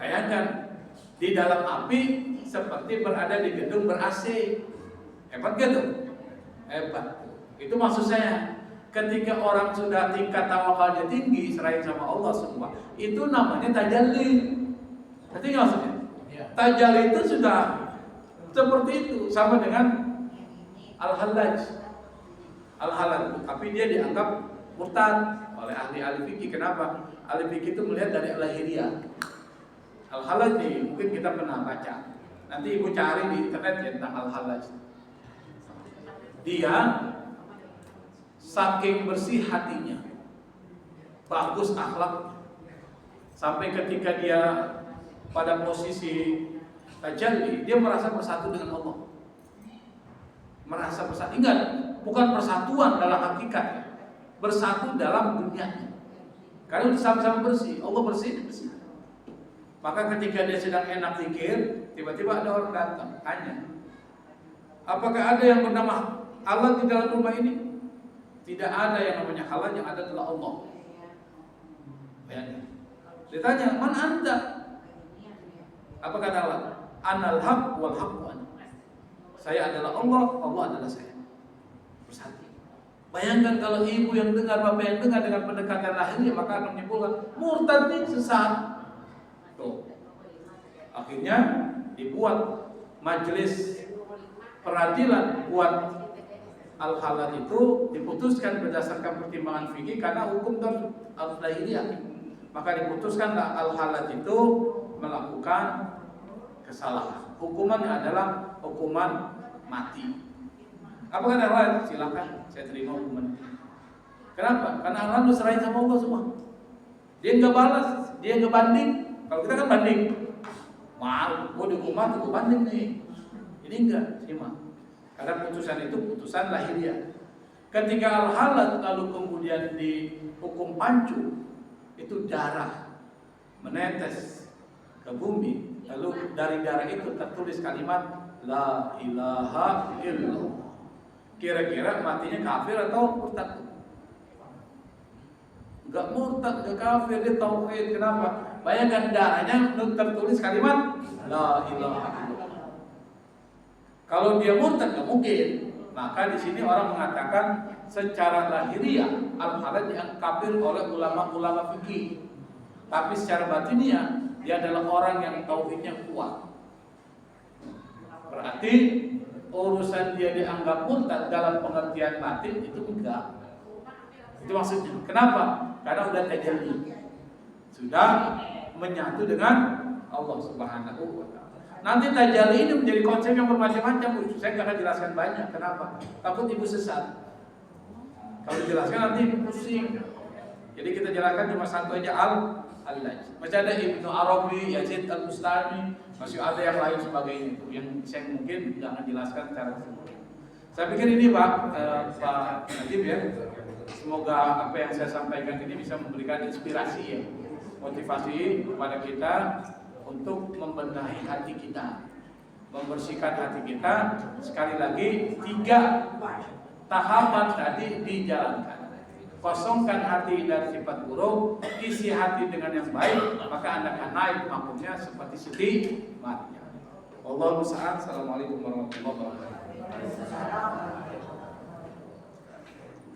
Bayangkan, di dalam api seperti berada di gedung ber-AC. Hebat gitu? Hebat. Itu maksud saya. Ketika orang sudah tingkat tawakalnya tinggi, serahin sama Allah semua, itu namanya tajalli. Ngerti nggak maksudnya? Tajalli itu sudah seperti itu, sama dengan al-halaj. Al-halal, tapi dia dianggap murtad oleh ahli-ahli fikih. Kenapa? Ahli fikih itu melihat dari lahiriah. Al-halaj nih, mungkin kita pernah baca. Nanti ibu cari di internet ya tentang al-halaj. Dia saking bersih hatinya, bagus akhlak, sampai ketika dia pada posisi tajalli, dia merasa bersatu dengan Allah. Merasa bersatu, ingat, bukan persatuan dalam hakikat, bersatu dalam dunianya. Karena sama-sama bersih, Allah bersih, bersih. Maka ketika dia sedang enak zikir, tiba-tiba ada orang datang, tanya, apakah ada yang bernama Allah di dalam rumah ini? Tidak ada yang namanya halal, yang ada adalah Allah. Bayangkan. Ditanya, man anta? Apa kata Allah? Anal haq wal haq ana. Saya adalah Allah, Allah adalah saya. Bersatu. Bayangkan kalau ibu yang dengar, bapak yang dengar dengan pendekatan lahiriah, maka akan menyimpulkan murtad ini sesat. Tuh. Akhirnya dibuat majelis peradilan buat al-halal itu diputuskan berdasarkan pertimbangan fikih karena hukum harus lahiriah. Maka diputuskanlah al-halal itu melakukan kesalahan. Hukumannya adalah hukuman mati. Apakah ada lain? Silakan, saya terima hukuman. Kenapa? Karena Allah diserahin sama Allah semua. Dia nggak balas, dia nggak banding. Kalau kita kan banding, mal, gue dihukum mati, gue banding nih. Ini enggak, simak. Karena putusan itu putusan lahiriah. Ketika al-halal lalu kemudian dihukum pancu, itu darah menetes ke bumi. Lalu dari darah itu tertulis kalimat La ilaha illallah. Kira-kira matinya kafir atau murtad? Enggak murtad, enggak kafir, dia tauhid. Kenapa? Bayangkan darahnya tertulis kalimat La ilaha illallah. Kalau dia murtad enggak mungkin. Maka di sini orang mengatakan secara lahiriah al-halal yang kafir oleh ulama-ulama fikih. Tapi secara batiniah dia adalah orang yang tauhidnya kuat. Berarti urusan dia dianggap murtad dalam pengertian batin itu enggak. Itu maksudnya. Kenapa? Karena udah tajalli. Sudah menyatu dengan Allah Subhanahu wa taala. Nanti tajalli ini menjadi konsep yang bermacam-macam. Saya enggak akan jelaskan banyak. Kenapa? Takut ibu sesat. Kalau dijelaskan nanti pusing. Jadi kita jelaskan cuma satu aja al-Hallaj. Masih ada Ibnu Arabi, Yazid Al-Bustami, masih ada yang lain sebagainya itu yang saya mungkin jangan jelaskan secara keseluruhan. Saya pikir ini Pak Najib ya. Semoga apa yang saya sampaikan ini bisa memberikan inspirasi ya, motivasi kepada kita untuk membenahi hati kita, membersihkan hati kita. Sekali lagi 3 tahapan tadi dijalankan. Kosongkan hati dari sifat buruk, isi hati dengan yang baik, maka Anda akan naik makamnya seperti Siti Maryam. Wallahu musta'an. Assalamualaikum warahmatullahi wabarakatuh.